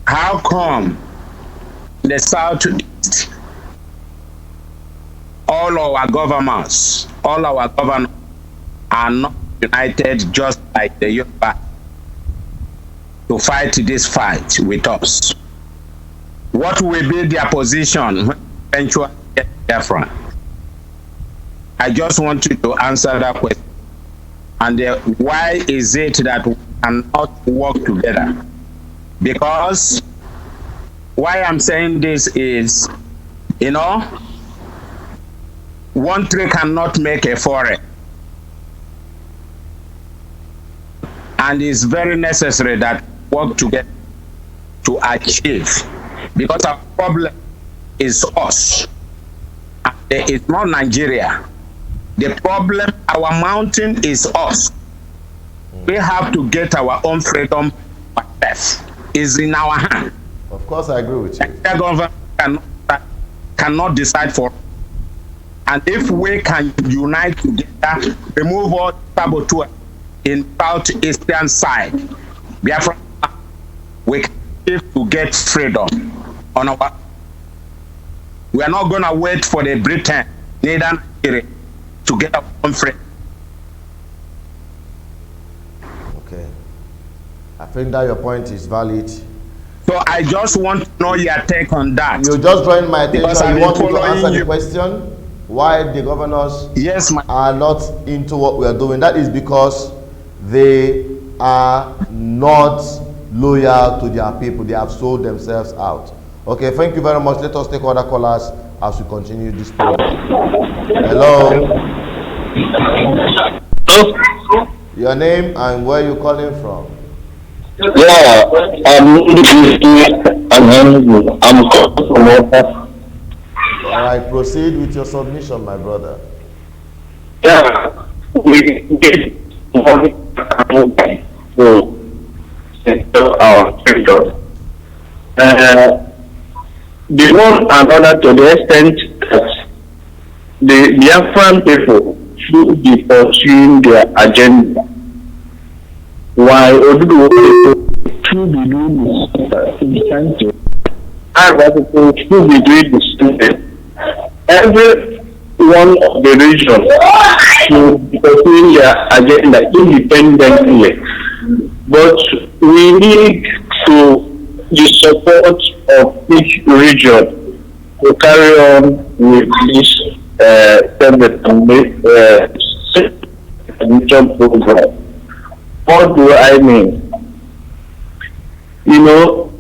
How come the Southeast, all our governors are not united just like the Yoruba to fight this fight with us? What will be their position when eventually get Biafra? I just want you to answer that question. And why is it that we cannot work together? Because why I'm saying this is, one tree cannot make a forest. And it's very necessary that we work together to achieve. Because our problem is us. And it's not Nigeria. The problem, our mountain is us. We have to get our own freedom ourselves. It's in our hand. Of course, I agree with you. The government cannot decide for us. And if we can unite together, remove all saboteur in southeastern side, Biafra, we can to get freedom on our. We are not gonna wait for the Britain, neither Nigeria, to get our own freedom. Okay. I think that your point is valid. So I just want to know your take on that. You just drawing my attention. You want me to answer you. The question? Why the governors yes, are not into what we are doing? That is because they are not loyal to their people. They have sold themselves out. Okay, thank you very much. Let us take other callers as we continue this program. Hello. Your name and where you calling from? Yeah, I'm calling from Watsap. All right, proceed with your submission, my brother. Yeah, we get money to settle our territory. The one another to the extent that the Biafran people should be pursuing their agenda, while Oduduwa people should be doing the same thing. Arewa people should be doing the same thing. every one of the regions should be pursuing their agenda independently. But we need the support of each region to carry on with this admission program. What do I mean? You know,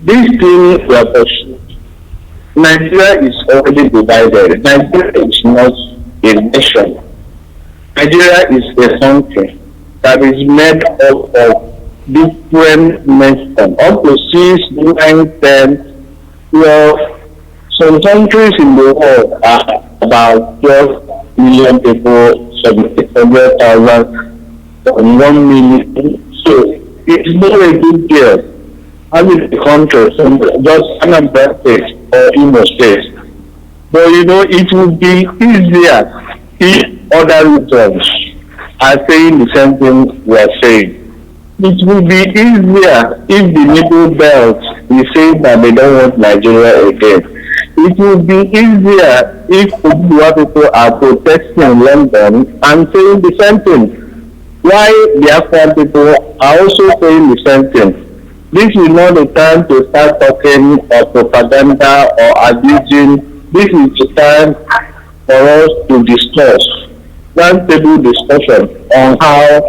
this thing we are pursuing, Nigeria is already divided. Nigeria is not a nation. Nigeria is a country that is made up of different nations, up to 6, 9, 10, 12. Some countries in the world are about 12 million people, 700,000, 1 million. So it's not a big deal. Having a country, just Anambra State or Imo State. But you know, it would be easier if other regions are saying the same thing we are saying. It would be easier if the middle belt is saying that they don't want Nigeria again. It would be easier if Oduduwa people are protesting in London and saying the same thing. Why Biafran people are also saying the same thing. This is not the time to start talking or propaganda or abusing. This is the time for us to discuss, roundtable discussion on how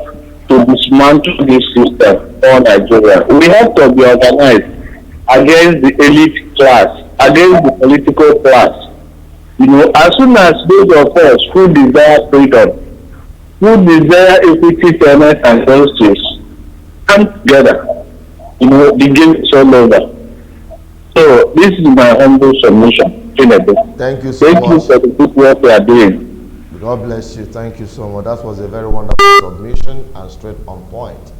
to dismantle this system for Nigeria. We have to be organized against the elite class, against the political class. You know, as soon as those of us who desire freedom, who desire equity, fairness, and justice come together, you know, the game is all over. So this is my humble submission. Thank you so much. Thank you for the good work we are doing. God bless you. Thank you so much. That was a very wonderful submission and straight on point.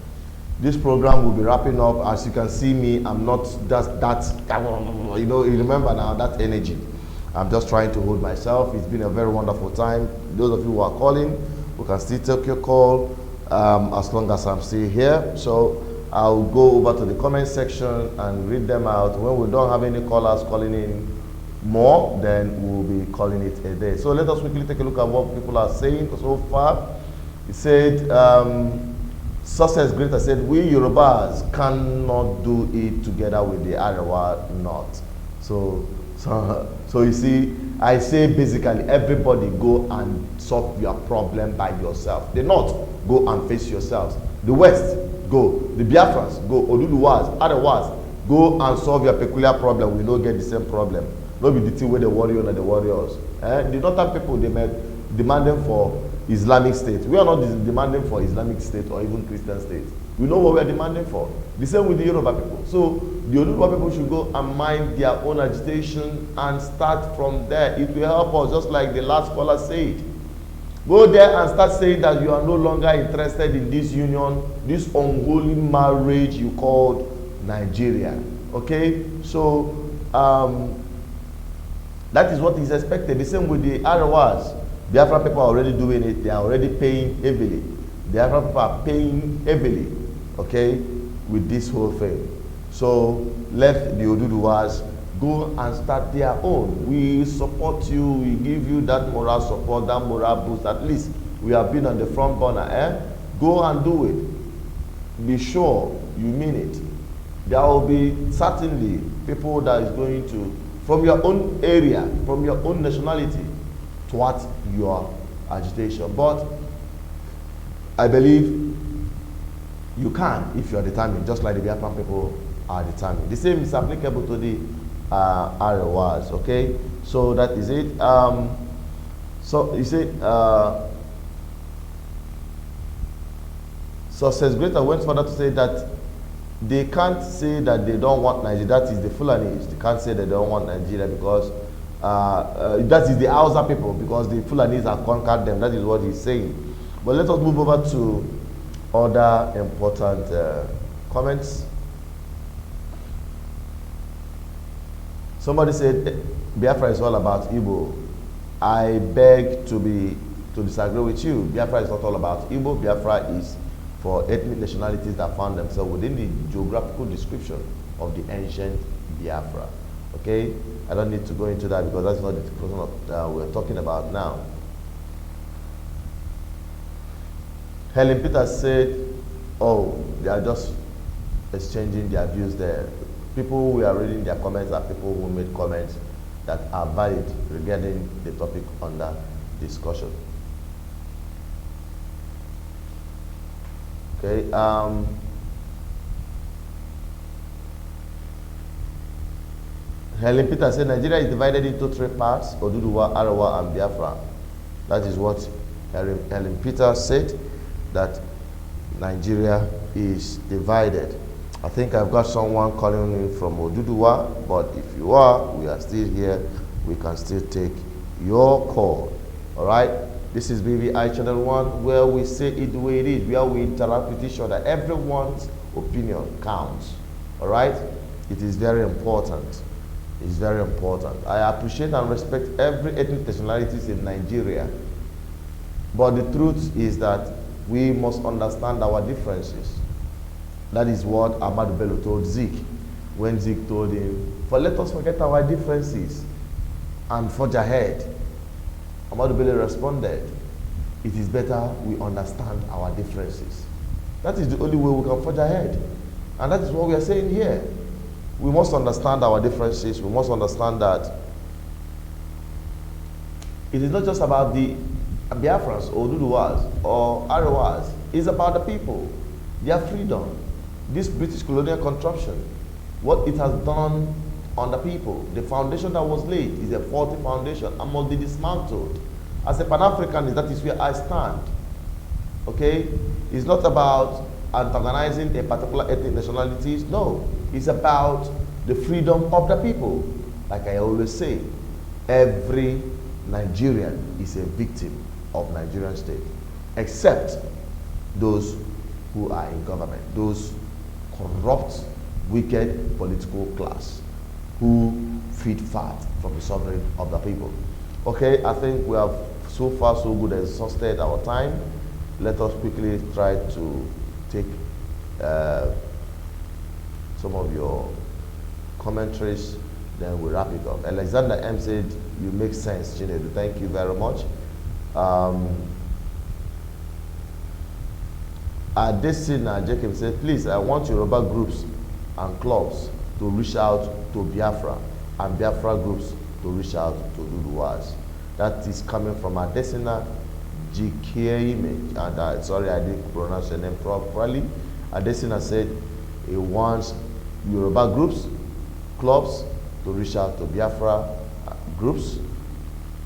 This program will be wrapping up. As you can see me, I'm not just that, you know, you remember now that energy. I'm just trying to hold myself. It's been a very wonderful time. Those of you who are calling, we can still take your call as long as I'm still here. So I'll go over to the comment section and read them out. When we don't have any callers calling in more, then we'll be calling it a day. So let us quickly take a look at what people are saying so far. It said, Success Greater said, we Yorubas cannot do it together with the Arewa North. So you see, I say basically everybody go and solve your problem by yourself. The North, go and face yourselves. The West, go. The Biafrans, go. Oduduwas, Arewas, go and solve your peculiar problem. We don't get the same problem. Not be the thing with the warrior and the warriors. The northern people, they make demanding for Islamic State. We are not demanding for Islamic State or even Christian State. We know what we are demanding for. The same with the Yoruba people. So the Oduduwa people should go and mind their own agitation and start from there. It will help us, just like the last caller said. Go there and start saying that you are no longer interested in this union, this unholy marriage you called Nigeria. Okay? So that is what is expected. The same with the Arewas. Biafra people are already doing it. They are already paying heavily. The Biafra people are paying heavily, okay, with this whole thing. So let the Oduduwas go and start their own. We support you. We give you that moral support, that moral boost. At least we have been on the front burner. Go and do it. Be sure you mean it. There will be certainly people that is going to, from your own area, from your own nationality, towards your agitation. But I believe you can if you are determined, just like the Biafran people are determined. The same is applicable to the Arewas, okay? So that is it. So you say, Success Greater went further to say that they can't say that they don't want Nigeria. That is the Fulanis. They can't say that they don't want Nigeria because that is the Hausa people, because the Fulanis have conquered them. That is what he's saying. But let us move over to other important comments. Somebody said Biafra is all about Igbo. I beg to disagree with you. Biafra is not all about Igbo. Biafra is for ethnic nationalities that found themselves within the geographical description of the ancient Biafra. Okay, I don't need to go into that because that's not the person we're talking about now. Helen Peters said, oh, they are just exchanging their views there. People we are reading their comments are people who made comments that are valid regarding the topic under discussion. Okay. Helen Peter said Nigeria is divided into 3 parts: Oduduwa, Arewa, and Biafra. That is what Helen Peter said, that Nigeria is divided. I think I've got someone calling in from Oduduwa, but if you are, we are still here. We can still take your call. All right? This is BVI Channel 1, where we say it the way it is, where we interact with each other. Everyone's opinion counts. All right? It is very important. It's very important. I appreciate and respect every ethnic nationalities in Nigeria. But the truth is that we must understand our differences. That is what Ahmadu Bello told Zeke when Zeke told him, let us forget our differences and forge ahead. Ahmadu Bello responded, it is better we understand our differences. That is the only way we can forge ahead. And that is what we are saying here. We must understand our differences. We must understand that it is not just about the Biafrans or Oduduwas or Arewas. It's about the people, their freedom. This British colonial contraption, what it has done on the people, the foundation that was laid is a faulty foundation and must be dismantled. As a Pan-Africanist, that is where I stand. Okay? It's not about antagonizing a particular ethnic nationalities. No. It's about the freedom of the people. Like I always say, every Nigerian is a victim of Nigerian state, except those who are in government, those corrupt, wicked political class who feed fat from the suffering of the people. Okay, I think we have so far so good exhausted our time. Let us quickly try to take some of your commentaries, then we wrap it up. Alexander M said, you make sense, Chinedu. Thank you very much. Adesina Jacob said, please, I want Yoruba groups and clubs to reach out to Biafra and Biafra groups to reach out to Oduduwas. That is coming from Adesina Jikeime. And sorry, I didn't pronounce your name properly. Adesina said he wants Yoruba groups, clubs to reach out to Biafra groups.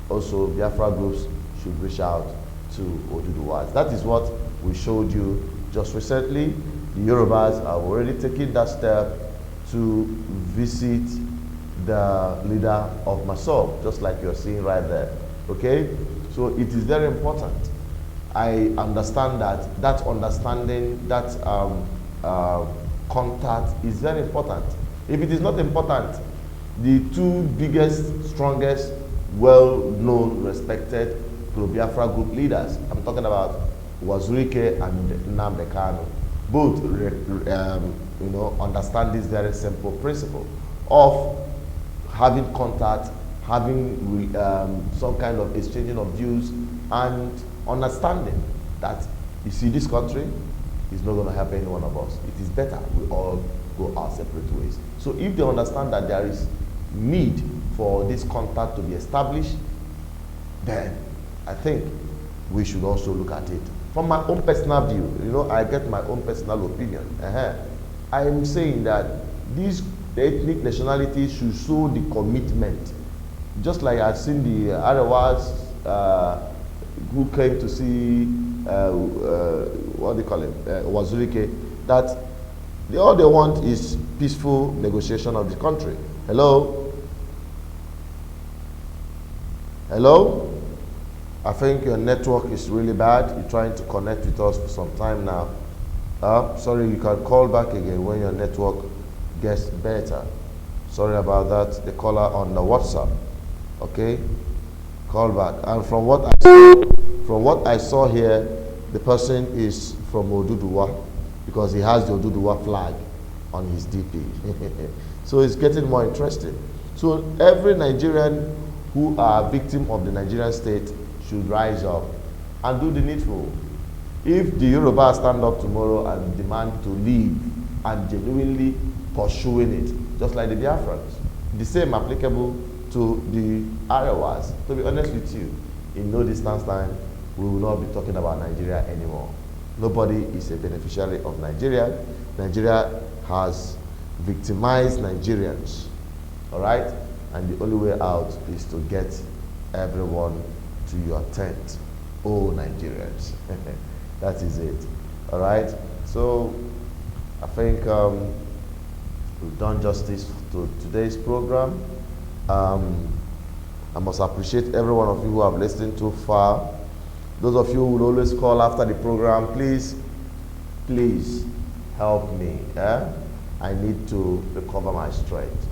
Also, Biafra groups should reach out to Oduduwas. That is what we showed you just recently. The Yorubas have already taken that step to visit the leader of Masop, just like you're seeing right there. Okay? So it is very important. I understand that understanding, that contact is very important. If it is not important, the 2 biggest, strongest, well-known, respected pro-Biafra group leaders, I'm talking about Wazurike and Nnamdi Kanu, both understand this very simple principle of having contact, having some kind of exchanging of views, and understanding that, you see, this country is not going to help any one of us. It is better we all go our separate ways. So if they understand that there is need for this contact to be established, then I think we should also look at it. From my own personal view, I get my own personal opinion. I am saying that these ethnic nationalities should show the commitment. Just like I've seen the Arewas who came to see, what do you call it, Wazurike, that all they want is peaceful negotiation of the country. Hello? Hello? I think your network is really bad. You're trying to connect with us for some time now. Sorry, you can call back again when your network gets better. Sorry about that. The caller on the WhatsApp. Okay? Call back. And from what I saw here, the person is from Oduduwa because he has the Oduduwa flag on his DP. So it's getting more interesting. So every Nigerian who are victim of the Nigerian state should rise up and do the needful. If the Yoruba stand up tomorrow and demand to leave and genuinely pursuing it, just like the Biafrans, the same applicable to the Arewas. To be honest with you, in no distance time, we will not be talking about Nigeria anymore. Nobody is a beneficiary of Nigeria. Nigeria has victimized Nigerians, all right? And the only way out is to get everyone to your tent. Oh, Nigerians. That is it, all right? So I think we've done justice to today's program. I must appreciate every one of you who have listened too far. Those of you who will always call after the program, please help me. I need to recover my strength.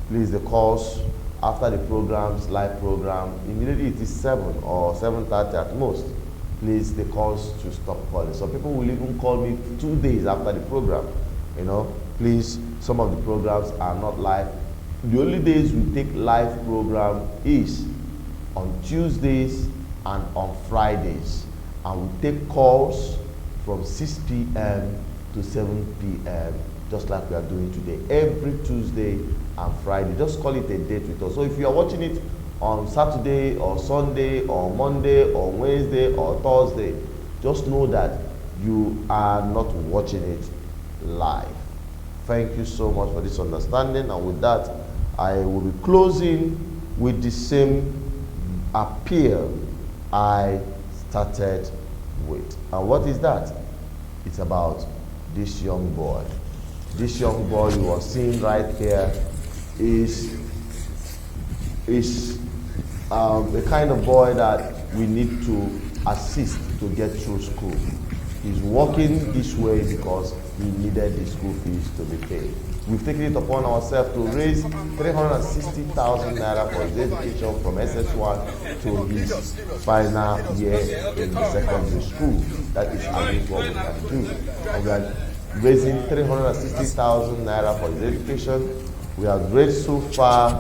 Please, the calls after the programs, live program, immediately it is 7 or 7:30 at most. Please, the calls to stop calling. Some people will even call me 2 days after the program. You know, please, some of the programs are not live. The only days we take live program is on Tuesdays and on Fridays. And we take calls from 6 p.m. to 7 p.m. just like we are doing today, every Tuesday and Friday. Just call it a date with us. So if you are watching it on Saturday or Sunday or Monday or Wednesday or Thursday, just know that you are not watching it live. Thank you so much for this understanding. And with that, I will be closing with the same appeal I started with. And what is that? It's about this young boy. This young boy you are seeing right here is the kind of boy that we need to assist to get through school. He's walking this way because he needed the school fees to be paid. We've taken it upon ourselves to raise 360,000 naira for his education from SS1 to his final year in the secondary school. That is at least what we can do. And we are raising 360,000 naira for his education. We have raised so far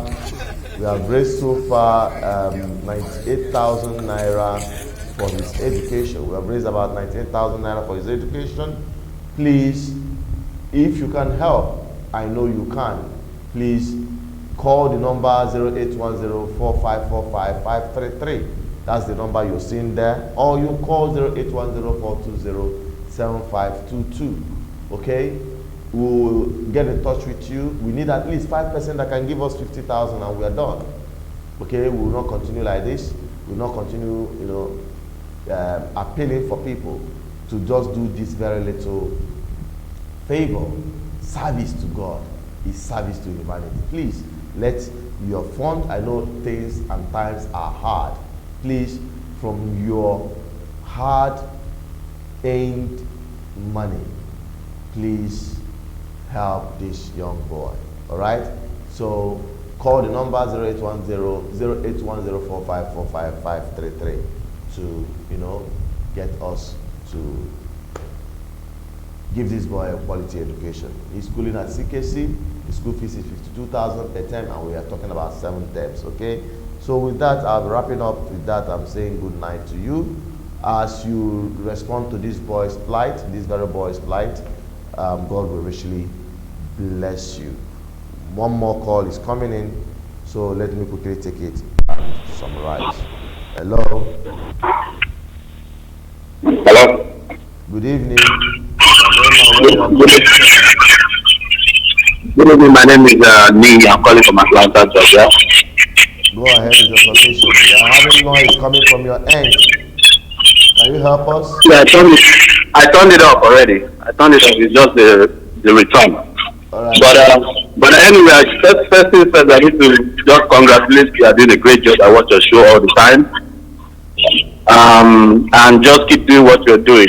98,000 naira for his education. We have raised about 98,000 naira for his education. Please, if you can help, I know you can. Please call the number 0810-4545-533. That's the number you're seeing there. Or you call 0810-420-7522. Okay? We'll get in touch with you. We need at least 5% that can give us 50,000 and we are done. Okay? We will not continue like this. We will not continue, appealing for people to just do this very little favor. Service to God is service to humanity. Please let your fund, I know things and times are hard. Please, from your hard-earned money, please help this young boy. All right? So call the number 0810-4545533 to, get us to give this boy a quality education. He's schooling at CKC. The school fees is 52,000 per term, and we are talking about 7 terms. Okay. So with that, I'll be wrapping up. With that, I'm saying good night to you. As you respond to this boy's plight, this very boy's plight, God will richly bless you. One more call is coming in, so let me quickly take it and summarize. Hello. Hello. Good evening. Good evening. My name is Ning. I'm calling from Atlanta, Georgia. Go ahead with your submission. We are having noise coming from your end. Can you help us? Yeah, I turned it off already. I turned it off. It's just the return. All right. But anyway, first thing first, I need to just congratulate you. You are doing a great job. I watch your show all the time. And just keep doing what you're doing.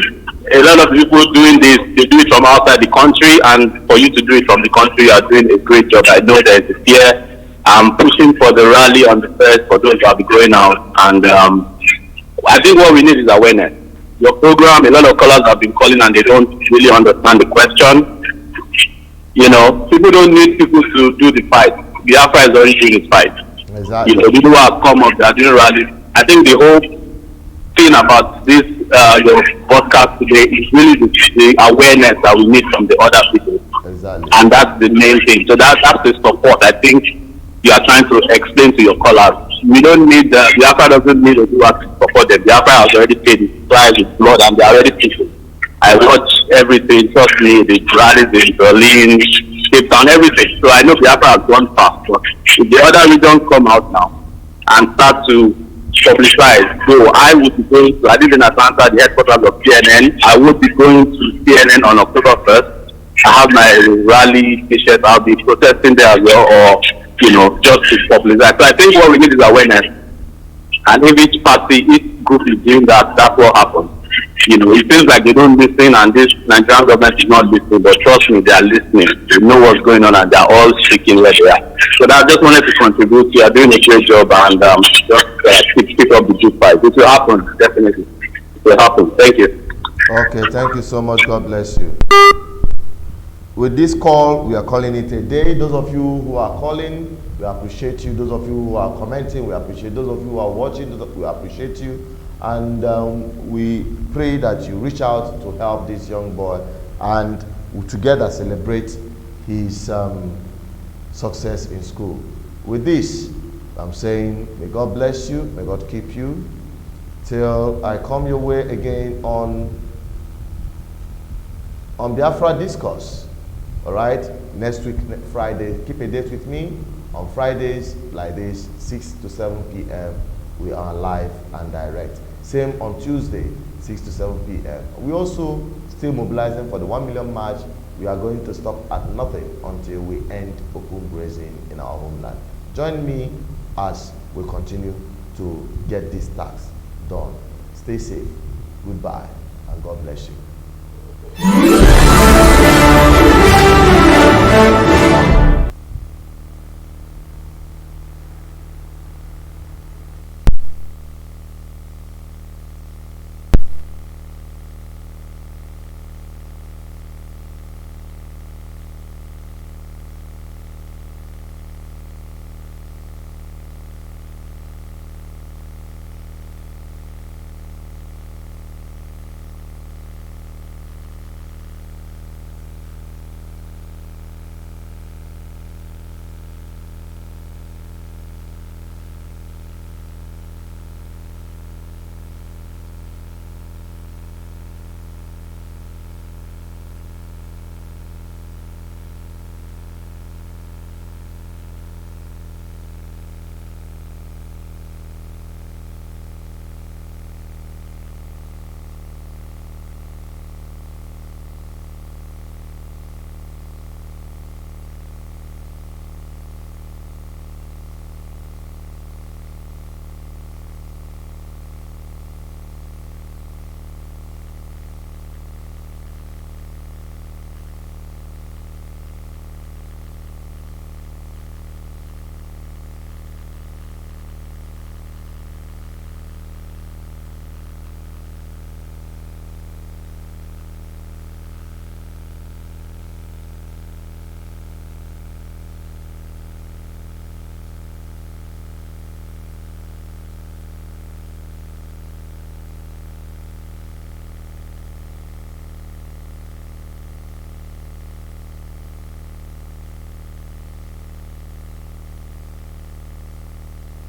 A lot of people doing this, they do it from outside the country, and for you to do it from the country, you are doing a great job. I know there is a fear. I'm pushing for the rally on the 1st for those who will be going out, and I think what we need is awareness. Your program, a lot of callers have been calling and they don't really understand the question. People don't need people to do the fight. Biafra is already doing its fight. Exactly. You know, people who have come up, they are doing rallies. I think the whole thing about this your podcast today is really the awareness that we need from the other people. Exactly. And that's the main thing. So that's the support I think you are trying to explain to your callers. We don't need Biafra doesn't need Oduduwa to support them. Biafra has already paid its price with blood and they are already people. I watch everything, trust me, the rallies in Berlin, Cape Town, everything. So I know Biafra has gone fast. But if the other regions come out now and start to publicize, so I would be going to, I live in Atlanta, the headquarters of CNN. I would be going to CNN on October 1st. I have my rally t-shirt. I'll be protesting there as well, or, you know, just to publicize. So I think what we need is awareness. And if each party, each group is doing that, that's what happens. You know, it feels like they don't listen and this Nigerian government is not listening, but trust me, they are listening. They know what's going on and they're all speaking where they are. So I just wanted to contribute. You are doing a great job and just keep up the good fight. It will happen, definitely. It will happen. Thank you. Okay, thank you so much. God bless you. With this call, we are calling it a day. Those of you who are calling, we appreciate you. Those of you who are commenting, we appreciate. Those of you who are watching, we appreciate you. And we pray that you reach out to help this young boy and we together celebrate his success in school. With this, I'm saying, may God bless you, may God keep you, till I come your way again on Biafra Discourse. All right, next week, Friday, keep a date with me. On Fridays, like this, 6 to 7 p.m., we are live and direct. Same on Tuesday, 6 to 7 p.m. We also still mobilizing for the 1 million march. We are going to stop at nothing until we end open grazing in our homeland. Join me as we continue to get this task done. Stay safe. Goodbye, and God bless you.